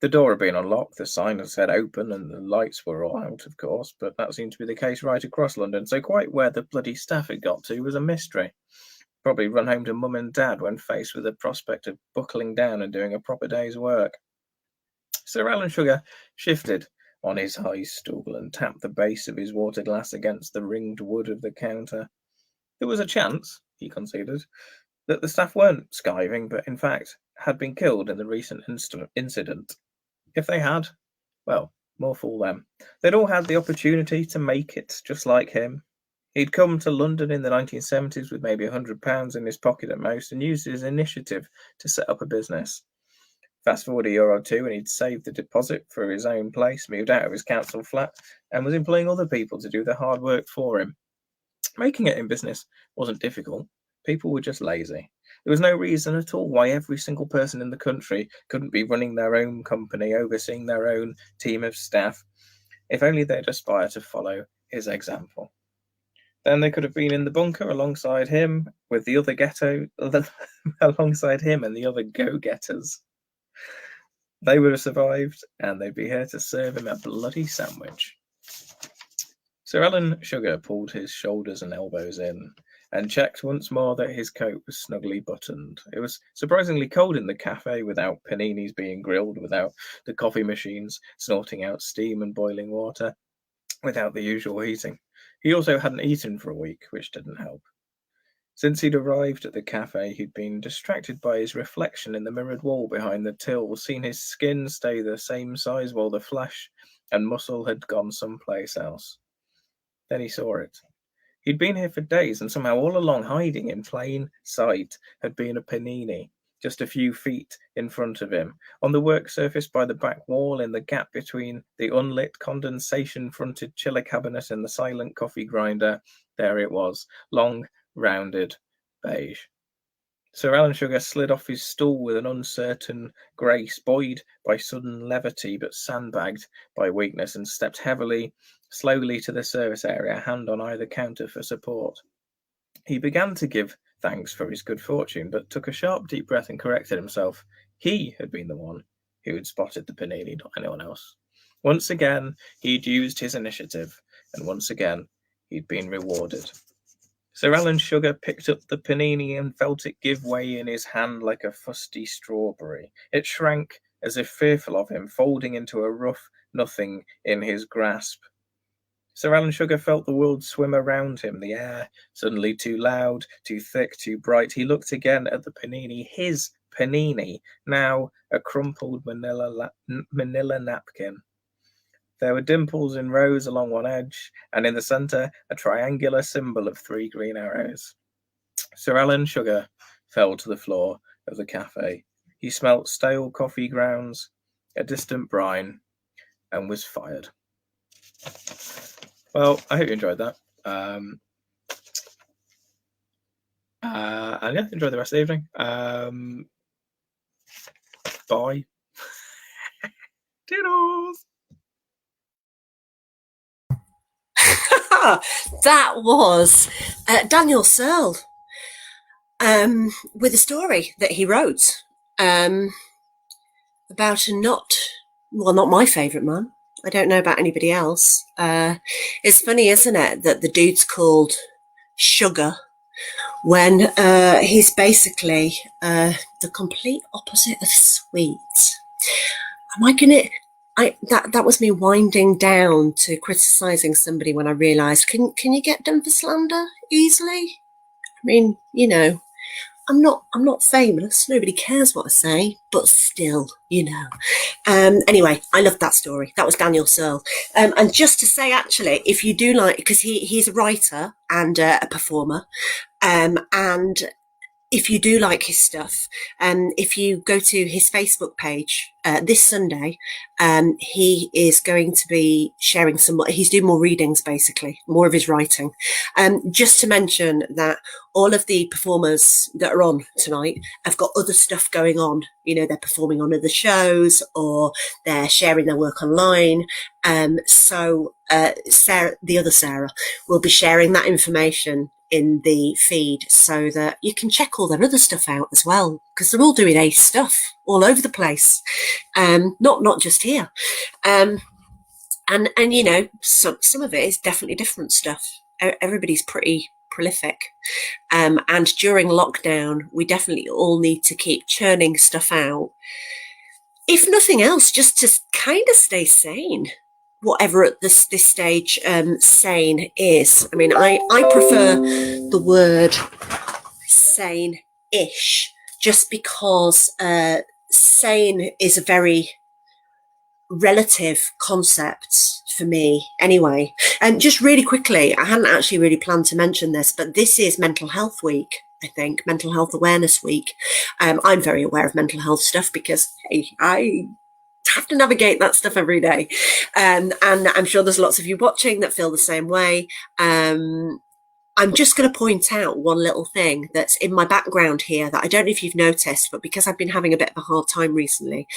The door had been unlocked, the sign had said open, and the lights were all out, of course, but that seemed to be the case right across London, so quite where the bloody staff had got to was a mystery. Probably run home to mum and dad when faced with the prospect of buckling down and doing a proper day's work. Sir Alan Sugar shifted on his high stool and tapped the base of his water glass against the ringed wood of the counter. There was a chance, he conceded, that the staff weren't skiving, but in fact had been killed in the recent incident. If they had, well, more fool them. They'd all had the opportunity to make it, just like him. He'd come to London in the 1970s with maybe £100 in his pocket at most and used his initiative to set up a business. Fast forward a year or two and he'd saved the deposit for his own place, moved out of his council flat, and was employing other people to do the hard work for him. Making it in business wasn't difficult. People were just lazy. There was no reason at all why every single person in the country couldn't be running their own company, overseeing their own team of staff, if only they'd aspire to follow his example. Then they could have been in the bunker alongside him with the other alongside him and the other go-getters. They would have survived, and they'd be here to serve him a bloody sandwich. Sir Alan Sugar pulled his shoulders and elbows in, and checked once more that his coat was snugly buttoned. It was surprisingly cold in the cafe, without paninis being grilled, without the coffee machines snorting out steam and boiling water, without the usual heating. He also hadn't eaten for a week, which didn't help. Since he'd arrived at the cafe, he'd been distracted by his reflection in the mirrored wall behind the till, seen his skin stay the same size while the flesh and muscle had gone someplace else. Then he saw it. He'd been here for days, and somehow all along, hiding in plain sight, had been a panini, just a few feet in front of him. On the work surface by the back wall, in the gap between the unlit condensation-fronted chiller cabinet and the silent coffee grinder, there it was, long, rounded, beige. Sir Alan Sugar slid off his stool with an uncertain grace, buoyed by sudden levity but sandbagged by weakness, and stepped slowly to the service area, a hand on either counter for support. He began to give thanks for his good fortune, but took a sharp, deep breath and corrected himself. He had been the one who had spotted the panini, not anyone else. Once again, he'd used his initiative, and once again, he'd been rewarded. Sir Alan Sugar picked up the panini and felt it give way in his hand like a fusty strawberry. It shrank as if fearful of him, folding into a rough nothing in his grasp. Sir Alan Sugar felt the world swim around him, the air suddenly too loud, too thick, too bright. He looked again at the panini, his panini, now a crumpled manila napkin. There were dimples in rows along one edge, and in the centre a triangular symbol of 3 green arrows. Sir Alan Sugar fell to the floor of the cafe. He smelt stale coffee grounds, a distant brine, and was fired. Well, I hope you enjoyed that. And yeah, enjoy the rest of the evening. Bye. Toodles. That was Daniel Searle with a story that he wrote about not my favourite man. I don't know about anybody else. It's funny, isn't it, that the dude's called Sugar when he's basically the complete opposite of sweet. That was me winding down to criticising somebody when I realised, can you get done for slander easily? I mean, you know, I'm not famous. Nobody cares what I say, but still, you know. Anyway, I loved that story. That was Daniel Searle. And just to say, actually, if you do like, because he's a writer and a performer, and if you do like his stuff, if you go to his Facebook page this Sunday, he is going to be sharing he's doing more readings, basically, more of his writing. Just to mention that all of the performers that are on tonight have got other stuff going on. You know, they're performing on other shows or they're sharing their work online. So Sarah, the other Sarah, will be sharing that information in the feed so that you can check all their other stuff out as well, because they're all doing ace stuff all over the place, not just here, and you know, some of it is definitely different stuff. Everybody's pretty prolific, and during lockdown we definitely all need to keep churning stuff out, if nothing else, just to kind of stay sane. Whatever at this stage sane is. I mean, I prefer the word sane-ish, just because sane is a very relative concept for me anyway. And just really quickly, I hadn't actually really planned to mention this, but this is Mental Health Week, I think, Mental Health Awareness Week. I'm very aware of mental health stuff because, hey, I have to navigate that stuff every day, and I'm sure there's lots of you watching that feel the same way. I'm just going to point out one little thing that's in my background here that I don't know if you've noticed, but because I've been having a bit of a hard time recently,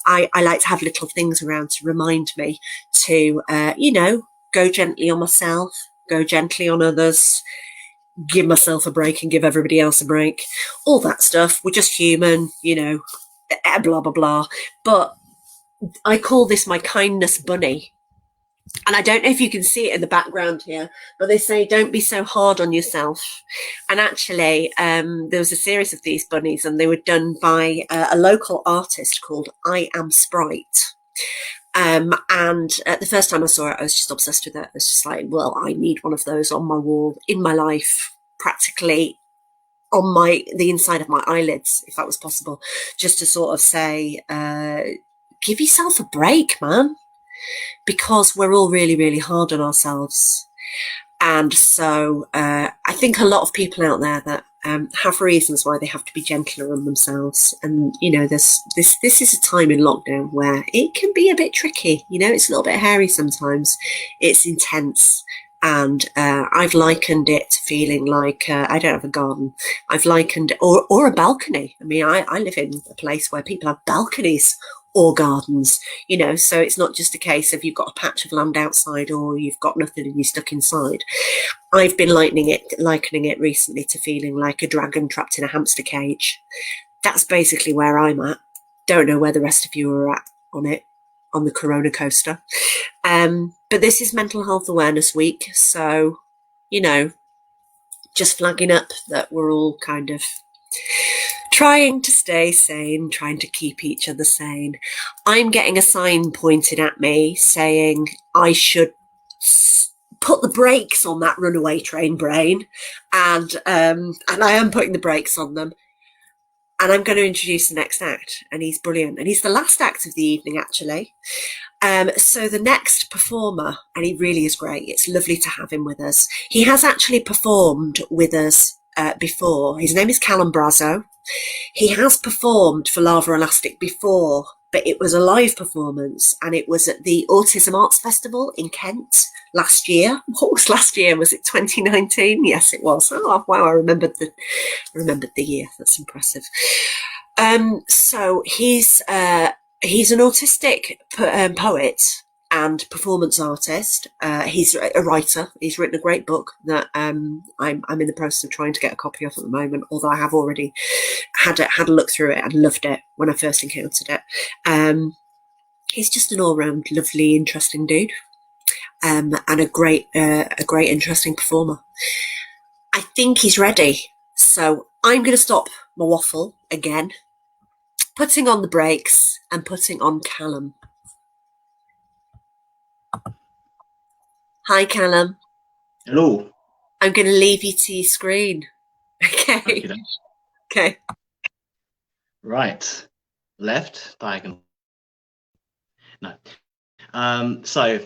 I like to have little things around to remind me to you know, go gently on myself, go gently on others, give myself a break and give everybody else a break, all that stuff. We're just human, you know, blah blah blah. But I call this my kindness bunny, And I don't know if you can see it in the background here, but they say, don't be so hard on yourself. And actually, there was a series of these bunnies, and they were done by a local artist called I Am Sprite. And the first time I saw it, I was just obsessed with it. I was just like, well, I need one of those on my wall in my life, practically on the inside of my eyelids, if that was possible, just to sort of say, give yourself a break, man. Because we're all really, really hard on ourselves. And so I think a lot of people out there that have reasons why they have to be gentler on themselves. And, you know, this is a time in lockdown where it can be a bit tricky. You know, it's a little bit hairy sometimes. It's intense. And I've likened it to feeling like I don't have a garden. I've likened it, or a balcony. I mean, I live in a place where people have balconies or gardens, you know, so it's not just a case of you've got a patch of land outside or you've got nothing and you're stuck inside. I've been likening it recently to feeling like a dragon trapped in a hamster cage. That's basically where I'm at. Don't know where the rest of you are at on the Corona coaster. But this is Mental Health Awareness Week, so, you know, just flagging up that we're all kind of trying to stay sane, trying to keep each other sane. I'm getting a sign pointed at me saying I should put the brakes on that runaway train brain, and I am putting the brakes on them. And I'm going to introduce the next act, and he's brilliant. And he's the last act of the evening, actually. So the next performer, and he really is great. It's lovely to have him with us. He has actually performed with us before. His name is Callum Brazzo. He has performed for Lava Elastic before, but it was a live performance, and it was at the Autism Arts Festival in Kent last year. What was last year? Was it 2019? Yes, it was. Oh wow, I remembered the year. That's impressive. So he's an autistic poet and performance artist. He's a writer. He's written a great book that I'm in the process of trying to get a copy of at the moment, although I have already had a look through it and loved it when I first encountered it. He's just an all-round lovely, interesting dude, and a great interesting performer. I think he's ready, so I'm going to stop my waffle again, putting on the brakes and putting on Callum. Hi, Callum. Hello. I'm going to leave you to your screen. Okay. Okay. Right. Left diagonal. No. So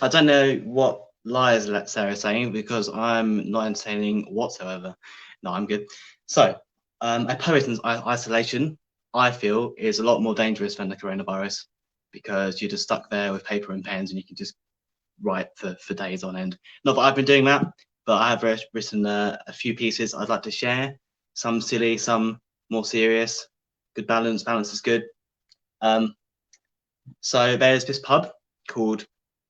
I don't know what lies Sarah's saying because I'm not entertaining whatsoever. No, I'm good. So a poet in isolation, I feel, is a lot more dangerous than the coronavirus because you're just stuck there with paper and pens and you can just write for days on end. Not that I've been doing that, but I have written a few pieces I'd like to share. Some silly, some more serious. Good balance. Balance is good. So there's this pub called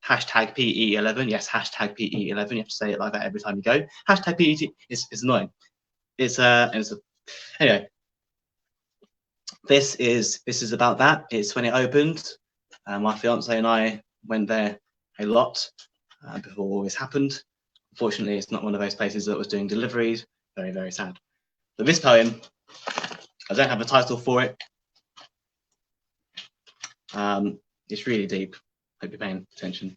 #PE11. Yes, #PE11. You have to say it like that every time you go. #PE is annoying. Anyway. This is about that. It's when it opened. My fiance and I went there a lot before all this happened. Unfortunately, it's not one of those places that was doing deliveries. Very, very sad. But this poem, I don't have a title for it. It's really deep. Hope you're paying attention.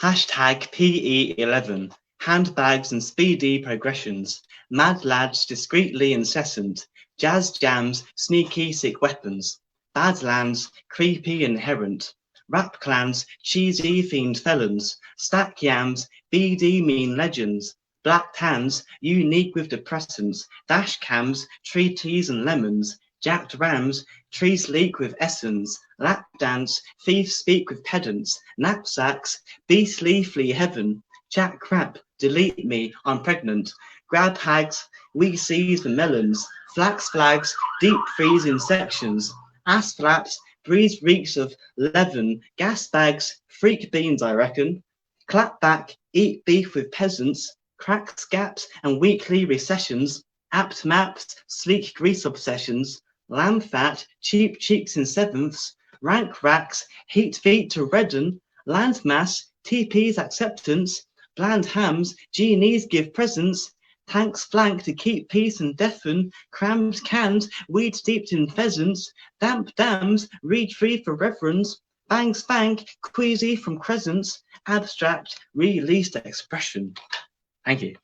#PE11. Handbags and speedy progressions. Mad lads discreetly incessant. Jazz jams, sneaky sick weapons. Badlands, creepy inherent. Rap clans, cheesy fiend felons. Stack yams, BD mean legends. Black tans, unique with depressants. Dash cams, treaties and lemons. Jacked rams, trees leak with essence. Lap dance, thieves speak with pedants. Knapsacks, beastly flee heaven. Jack crap, delete me, I'm pregnant. Grab hags, we seize the melons. Flax flags, deep freeze in sections. Ass flaps, breeze reeks of leaven. Gas bags, freak beans, I reckon. Clap back, eat beef with peasants. Cracks, gaps, and weekly recessions. Apt maps, sleek grease obsessions. Lamb fat, cheap cheeks in sevenths. rank racks, heat feet to redden, land mass, TP's acceptance, bland hams, G&Es give presents, tanks flank to keep peace and deafen, crammed cans, weed steeped in pheasants, damp dams, reed free for reverence, bang spank, queasy from crescents, abstract, released expression. Thank you.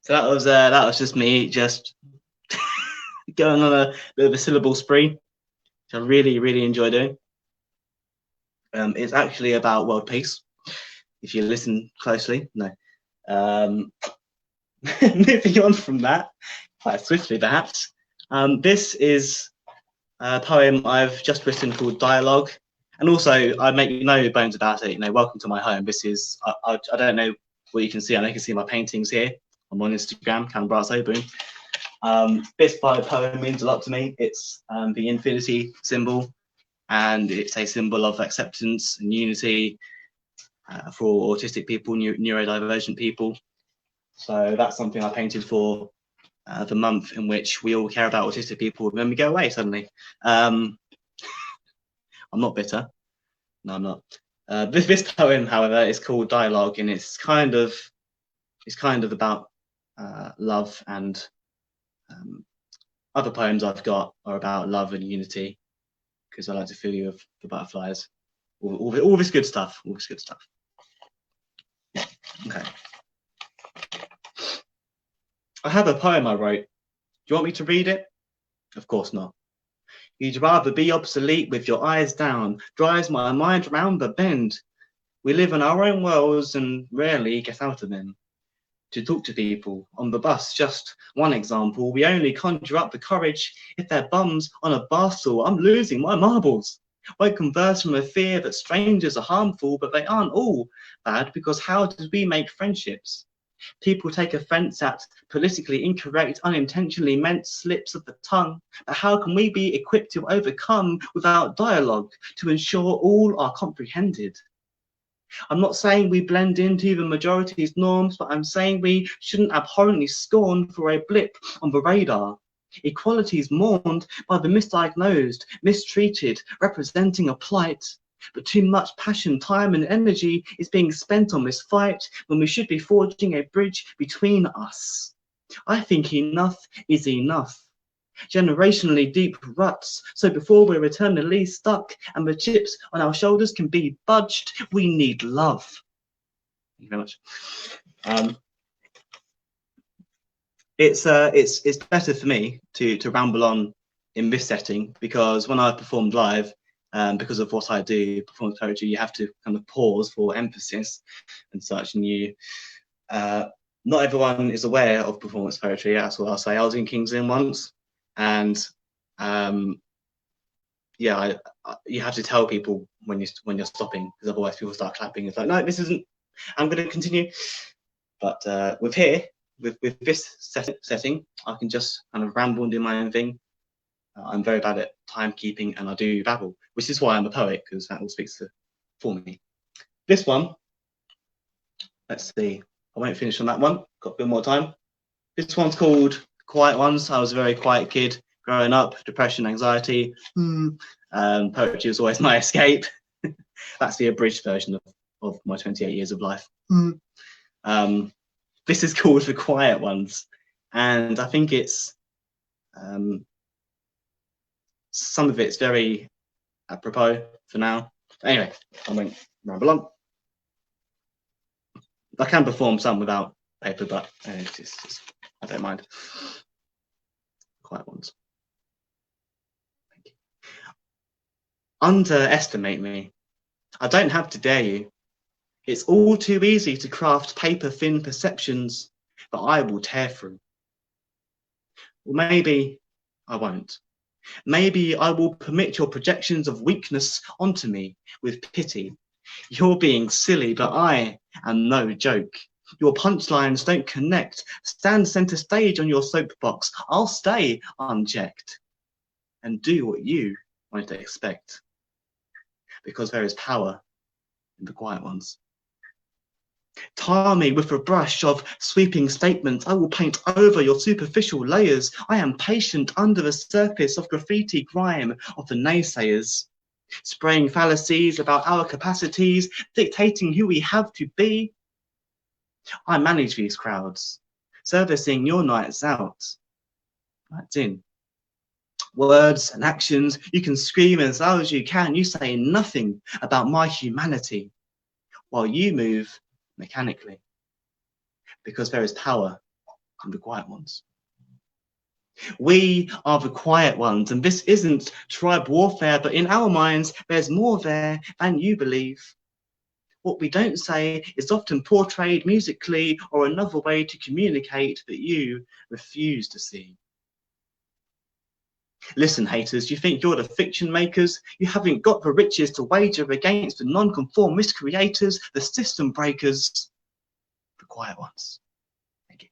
So that was just me just going on a bit of a syllable spree, which I really enjoy doing. It's actually about world peace, if you listen closely. No. Moving on from that, quite swiftly perhaps. This is a poem I've just written called Dialogue, and also I make no bones about it. You know, welcome to my home. This is I don't know what you can see. I know you can see my paintings here. I'm on Instagram, Callum Brazzo, boom. This poem means a lot to me. It's the infinity symbol, and it's a symbol of acceptance and unity for autistic people, neurodivergent people. So that's something I painted for the month in which we all care about autistic people, and then we go away suddenly. I'm not bitter. No, I'm not. This poem, however, is called Dialogue, and it's kind of about love, and other poems I've got are about love and unity, because I like to fill you with the butterflies, all this good stuff, all this good stuff. Okay. I have a poem I wrote. Do you want me to read it? Of course not. You'd rather be obsolete with your eyes down, drives my mind round the bend. We live in our own worlds and rarely get out of them. To talk to people on the bus, just one example, we only conjure up the courage if they're bums on a bar stool. I'm losing my marbles. Won't converse from a fear that strangers are harmful, but they aren't all bad, because how did we make friendships? People take offence at politically incorrect, unintentionally meant slips of the tongue, but how can we be equipped to overcome without dialogue to ensure all are comprehended? I'm not saying we blend into the majority's norms, but I'm saying we shouldn't abhorrently scorn for a blip on the radar. Equality is mourned by the misdiagnosed, mistreated, representing a plight. But too much passion, time and energy is being spent on this fight when we should be forging a bridge between us. I think enough is enough. Generationally deep ruts, so before we're eternally stuck and the chips on our shoulders can be budged, we need love. Thank you very much. It's better for me to ramble on in this setting, because when I've performed live, because of what I do, performance poetry, you have to kind of pause for emphasis and such, and not everyone is aware of performance poetry. That's what I'll say. I was in King's Lynn once, and yeah, you have to tell people when you're stopping, because otherwise people start clapping. It's like, no, this isn't. I'm going to continue. But with this setting, I can just kind of ramble and do my own thing. I'm very bad at timekeeping, and I do babble, which is why I'm a poet, because that all speaks for me. This one, let's see. I won't finish on that one. Got a bit more time. This one's called Quiet Ones. I was a very quiet kid growing up. Depression, anxiety. Poetry was always my escape. That's the abridged version of my 28 years of life. This is called The Quiet Ones, and I think it's some of it's very apropos for now. Anyway, I won't ramble on. I can perform some without paper, but it's just, I don't mind. Quiet Ones. Thank you. Underestimate me. I don't have to dare you. It's all too easy to craft paper-thin perceptions that I will tear through. Or maybe I won't. Maybe I will permit your projections of weakness onto me with pity. You're being silly, but I am no joke. Your punchlines don't connect. Stand center stage on your soapbox. I'll stay unchecked and do what you might expect. Because there is power in the quiet ones. Tar me with a brush of sweeping statements. I will paint over your superficial layers. I am patient under the surface of graffiti grime of the naysayers, spraying fallacies about our capacities, dictating who we have to be. I manage these crowds, servicing your nights out. Nights in. Words and actions, you can scream as loud as you can. You say nothing about my humanity while you move mechanically, because there is power in the quiet ones. We are the quiet ones, and this isn't tribe warfare, but in our minds, there's more there than you believe. What we don't say is often portrayed musically or another way to communicate that you refuse to see. Listen, haters, you think you're the fiction makers? You haven't got the riches to wager against the non-conformist creators, the system breakers, the quiet ones. Thank you.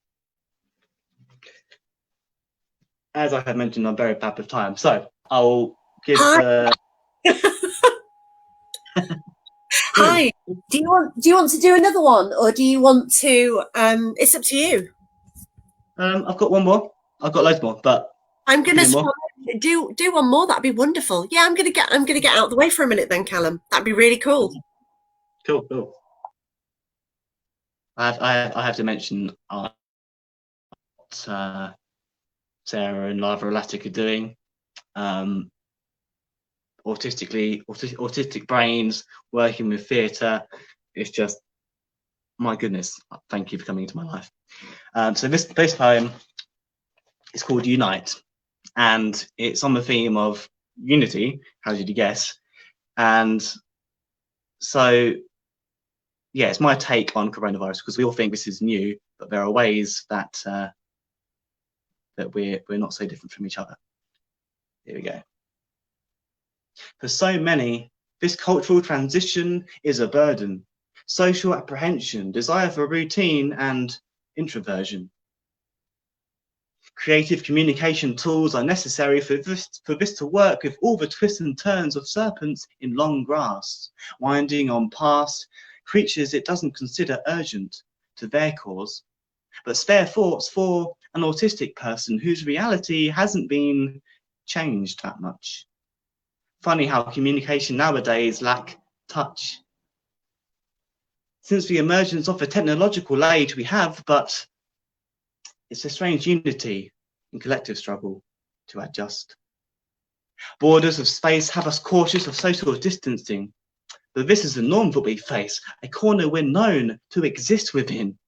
As I have mentioned, I'm very bad with time, so I'll give Hi. Do you want to do another one, or do you want to? It's up to you. I've got one more. I've got loads more, but I'm gonna do one more. That'd be wonderful. Yeah, I'm gonna get out of the way for a minute then, Callum. That'd be really cool. Cool. I have to mention what Sarah and Lava Elastic are doing. Autistic brains working with theatre. It's just, my goodness, thank you for coming into my life. So this poem is called Unite, and it's on the theme of unity. How did you guess? And so, yeah, it's my take on coronavirus, because we all think this is new, but there are ways that that we're not so different from each other. Here we go. For so many, this cultural transition is a burden, social apprehension, desire for routine, and introversion. Creative communication tools are necessary for this to work, with all the twists and turns of serpents in long grass, winding on past creatures it doesn't consider urgent to their cause, but spare thoughts for an autistic person whose reality hasn't been changed that much. Funny how communication nowadays lack touch. Since the emergence of the technological age we have, but it's a strange unity in collective struggle to adjust. Borders of space have us cautious of social distancing, but this is the norm that we face, a corner we're known to exist within.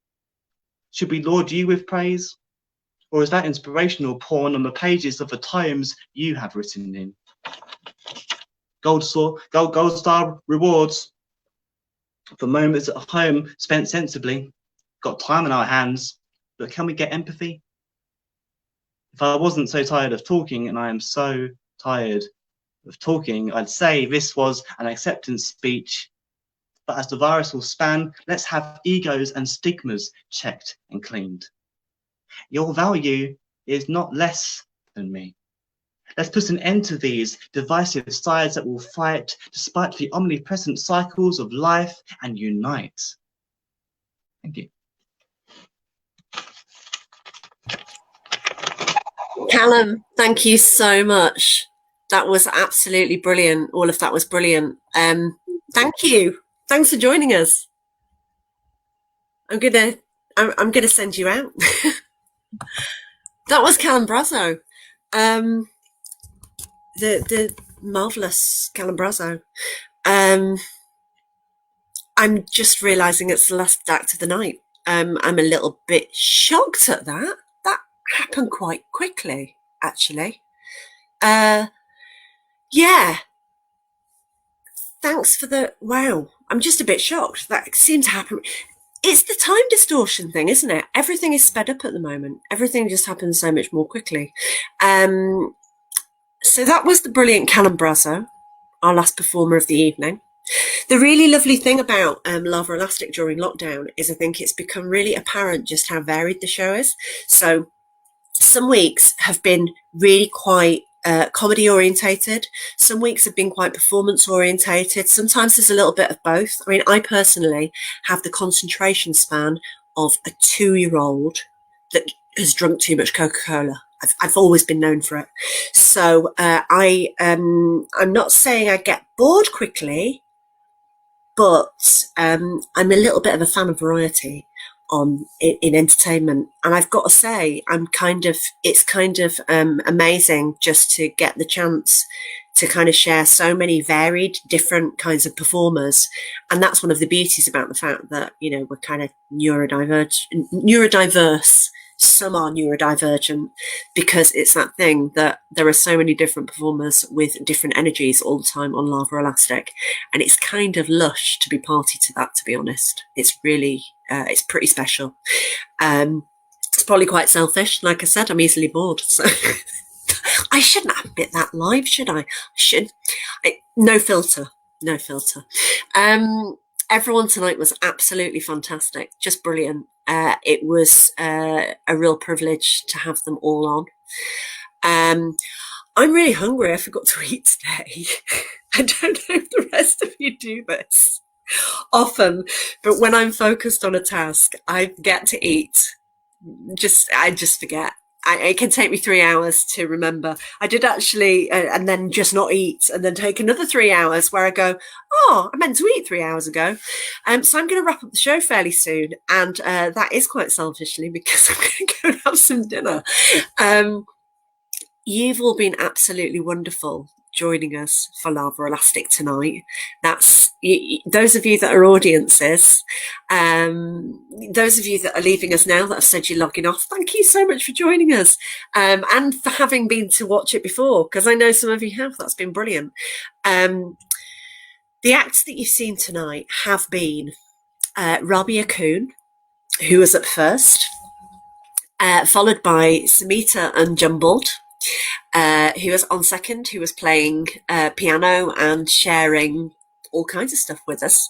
Should we laud you with praise? Or is that inspirational porn on the pages of the tomes you have written in? Gold star rewards for moments at home spent sensibly. Got time on our hands, but can we get empathy? If I wasn't so tired of talking, and I am so tired of talking, I'd say this was an acceptance speech. But as the virus will span, let's have egos and stigmas checked and cleaned. Your value is not less than me. Let's put an end to these divisive sides that will fight despite the omnipresent cycles of life and unite. Thank you. Callum, thank you so much. That was absolutely brilliant. All of that was brilliant. Thank you. Thanks for joining us. I'm gonna send you out. That was Callum Brazzo. The marvelous Callum Brazzo. I'm just realizing it's the last act of the night. I'm a little bit shocked at that. That happened quite quickly, actually. Yeah. Thanks for the wow. I'm just a bit shocked. That seemed to happen. It's the time distortion thing, isn't it? Everything is sped up at the moment. Everything just happens so much more quickly. So that was the brilliant Callum Brazzo, our last performer of the evening. The really lovely thing about Lava Elastic during lockdown is I think it's become really apparent just how varied the show is. So some weeks have been really quite comedy orientated. Some weeks have been quite performance orientated. Sometimes there's a little bit of both. I mean, I personally have the concentration span of a 2-year-old that has drunk too much Coca-Cola. I've always been known for it. So I'm not saying I get bored quickly, but I'm a little bit of a fan of variety in entertainment. And I've got to say, it's kind of amazing just to get the chance to kind of share so many varied different kinds of performers. And that's one of the beauties about the fact that, you know, we're kind of neurodiverse. Some are neurodivergent, because it's that thing that there are so many different performers with different energies all the time on Lava Elastic. And it's kind of lush to be party to that, to be honest. It's really, it's pretty special. It's probably quite selfish. Like I said, I'm easily bored. So I shouldn't admit that live, should I? No filter. Everyone tonight was absolutely fantastic, just brilliant. It was a real privilege to have them all on. I'm really hungry. I forgot to eat today. I don't know if the rest of you do this often, but when I'm focused on a task, I get to eat. I just forget. It can take me 3 hours to remember. I did actually, and then just not eat, and then take another 3 hours where I go, oh, I meant to eat 3 hours ago. So I'm going to wrap up the show fairly soon. And that is quite selfishly, because I'm going to go and have some dinner. You've all been absolutely wonderful joining us for Lava Elastic tonight. That's those of you that are audiences, those of you that are leaving us now that have said you're logging off, thank you so much for joining us, and for having been to watch it before, because I know some of you have. That's been brilliant. The acts that you've seen tonight have been Rabiah Coon, who was up first, followed by Sumita Unjumbled, who was on second, who was playing piano and sharing all kinds of stuff with us.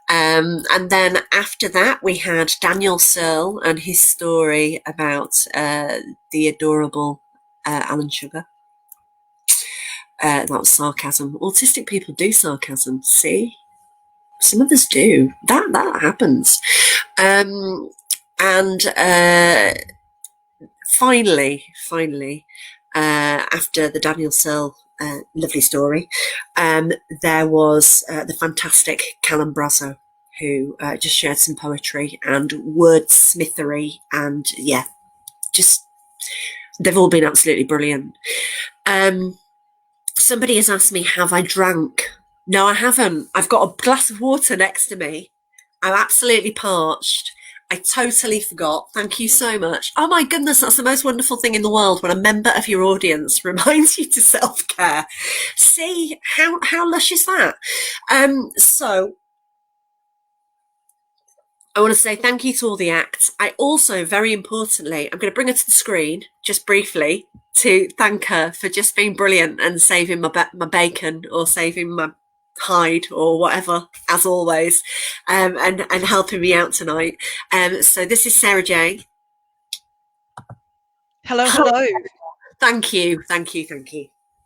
And then after that, we had Daniel Searle and his story about the adorable Alan Sugar. That was sarcasm. Autistic people do sarcasm. See? Some of us do. That happens. And finally, after the Daniel Searle lovely story, there was the fantastic Callum Brazzo, who just shared some poetry and wordsmithery, and yeah, just they've all been absolutely brilliant. Somebody has asked me, have I drank? No, I haven't. I've got a glass of water next to me. I'm absolutely parched. I totally forgot. Thank you so much. Oh my goodness, that's the most wonderful thing in the world when a member of your audience reminds you to self-care. See, how lush is that? So I want to say thank you to all the acts. I also, very importantly, I'm going to bring her to the screen just briefly to thank her for just being brilliant and saving my bacon, or saving my hide, or whatever, as always, and helping me out tonight. So this is Sarah J. Hello. Thank you.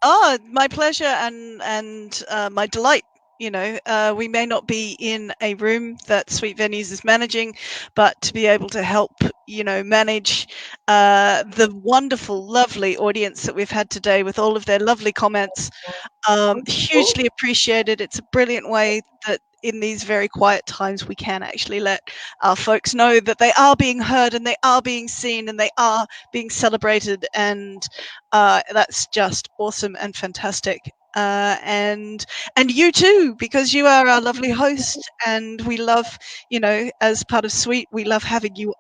Oh, my pleasure and my delight. You know, we may not be in a room that Sweet Venues is managing, but to be able to help, you know, manage the wonderful, lovely audience that we've had today with all of their lovely comments, hugely appreciated. It's a brilliant way that in these very quiet times we can actually let our folks know that they are being heard and they are being seen and they are being celebrated, and that's just awesome and fantastic. And you too, because you are our lovely host, and we love, you know, as part of Sweet, we love having you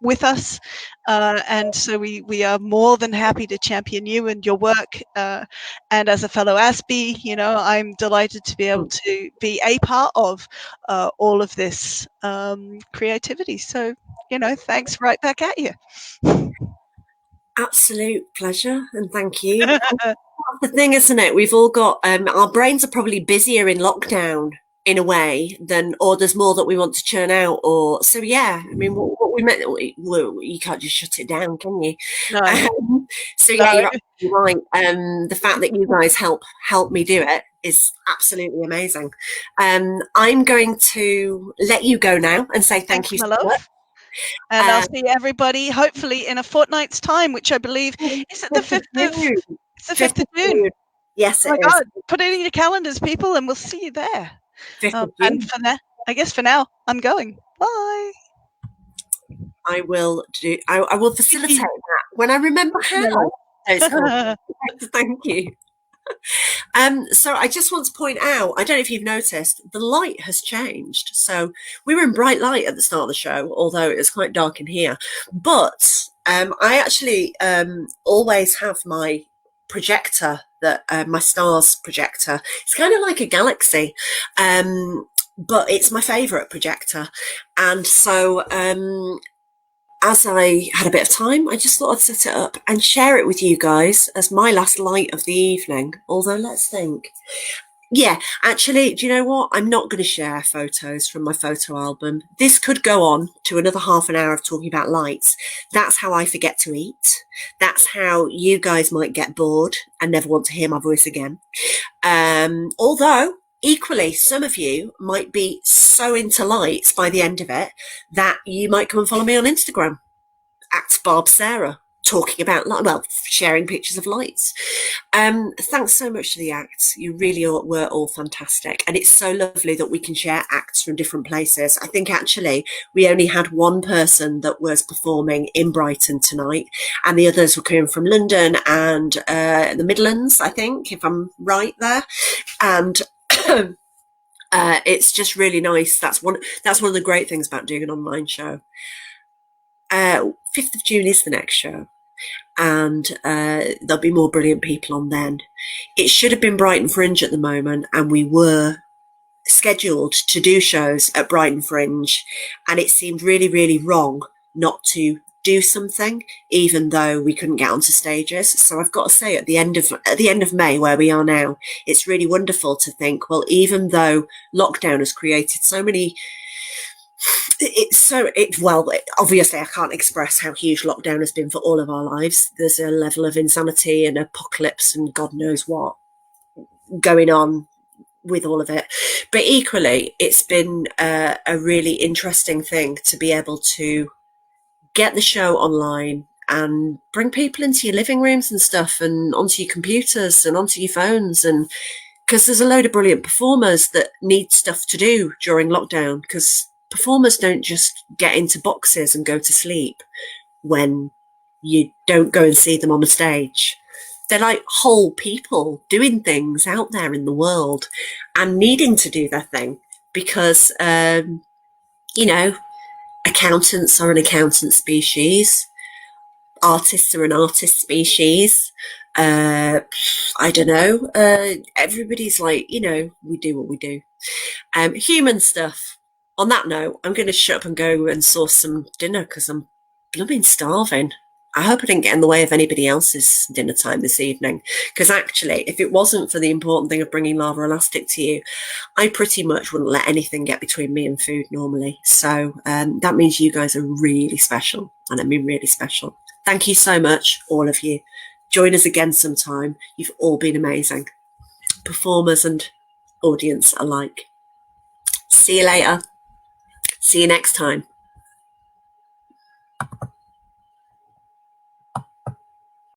with us, and so we are more than happy to champion you and your work, and as a fellow Aspie, you know, I'm delighted to be able to be a part of all of this creativity. So, you know, thanks right back at you. Absolute pleasure, and thank you. The thing, isn't it? We've all got our brains are probably busier in lockdown in a way, then, or there's more that we want to churn out, or so. Yeah, I mean, what we meant, you can't just shut it down, can you? No. So yeah, No. you're absolutely right. The fact that you guys help me do it is absolutely amazing. I'm going to let you go now and say thank you my so much. love. And I'll see everybody hopefully in a fortnight's time, which I believe is it the 5th of June. it's the 5th of June. Yes, Oh my it is. God, put it in your calendars, people, and we'll see you there. 5th of And June. for now, I guess for now, I'm going. Bye. I will facilitate that when I remember how. Thank you. So I just want to point out, I don't know if you've noticed, the light has changed. So we were in bright light at the start of the show, although it was quite dark in here. But I actually always have my projector, that my stars projector. It's kind of like a galaxy, but it's my favourite projector. And so as I had a bit of time, I just thought I'd set it up and share it with you guys as my last light of the evening. Although, let's think. Yeah, actually, do you know what? I'm not going to share photos from my photo album. This could go on to another half an hour of talking about lights. That's how I forget to eat. That's how you guys might get bored and never want to hear my voice again. Although, equally, some of you might be so into lights by the end of it that you might come and follow me on Instagram, @BarbSarah, talking about, well, sharing pictures of lights. Thanks so much to the acts. You really were all fantastic. And it's so lovely that we can share acts from different places. I think actually we only had one person that was performing in Brighton tonight, and the others were coming from London and the Midlands, I think, if I'm right there. And it's just really nice. That's one of the great things about doing an online show. 5th of June is the next show, and there'll be more brilliant people on then. It should have been Brighton Fringe at the moment, and we were scheduled to do shows at Brighton Fringe, and it seemed really, really wrong not to do something, even though we couldn't get onto stages. So I've got to say, at the end of May, where we are now, it's really wonderful to think, well, even though lockdown has created so many, obviously I can't express how huge lockdown has been for all of our lives. There's a level of insanity and apocalypse and God knows what going on with all of it, but equally it's been a really interesting thing to be able to get the show online and bring people into your living rooms and stuff, and onto your computers and onto your phones, and because there's a load of brilliant performers that need stuff to do during lockdown, because performers don't just get into boxes and go to sleep when you don't go and see them on a stage. They're like whole people doing things out there in the world and needing to do their thing, because accountants are an accountant species, artists are an artist species. I don't know. Everybody's like, we do what we do. Human stuff. On that note, I'm going to shut up and go and source some dinner because I'm blooming starving. I hope I didn't get in the way of anybody else's dinner time this evening, because actually, if it wasn't for the important thing of bringing Lava Elastic to you, I pretty much wouldn't let anything get between me and food normally. So that means you guys are really special, and I mean really special. Thank you so much, all of you. Join us again sometime. You've all been amazing, performers and audience alike. See you later. See you next time.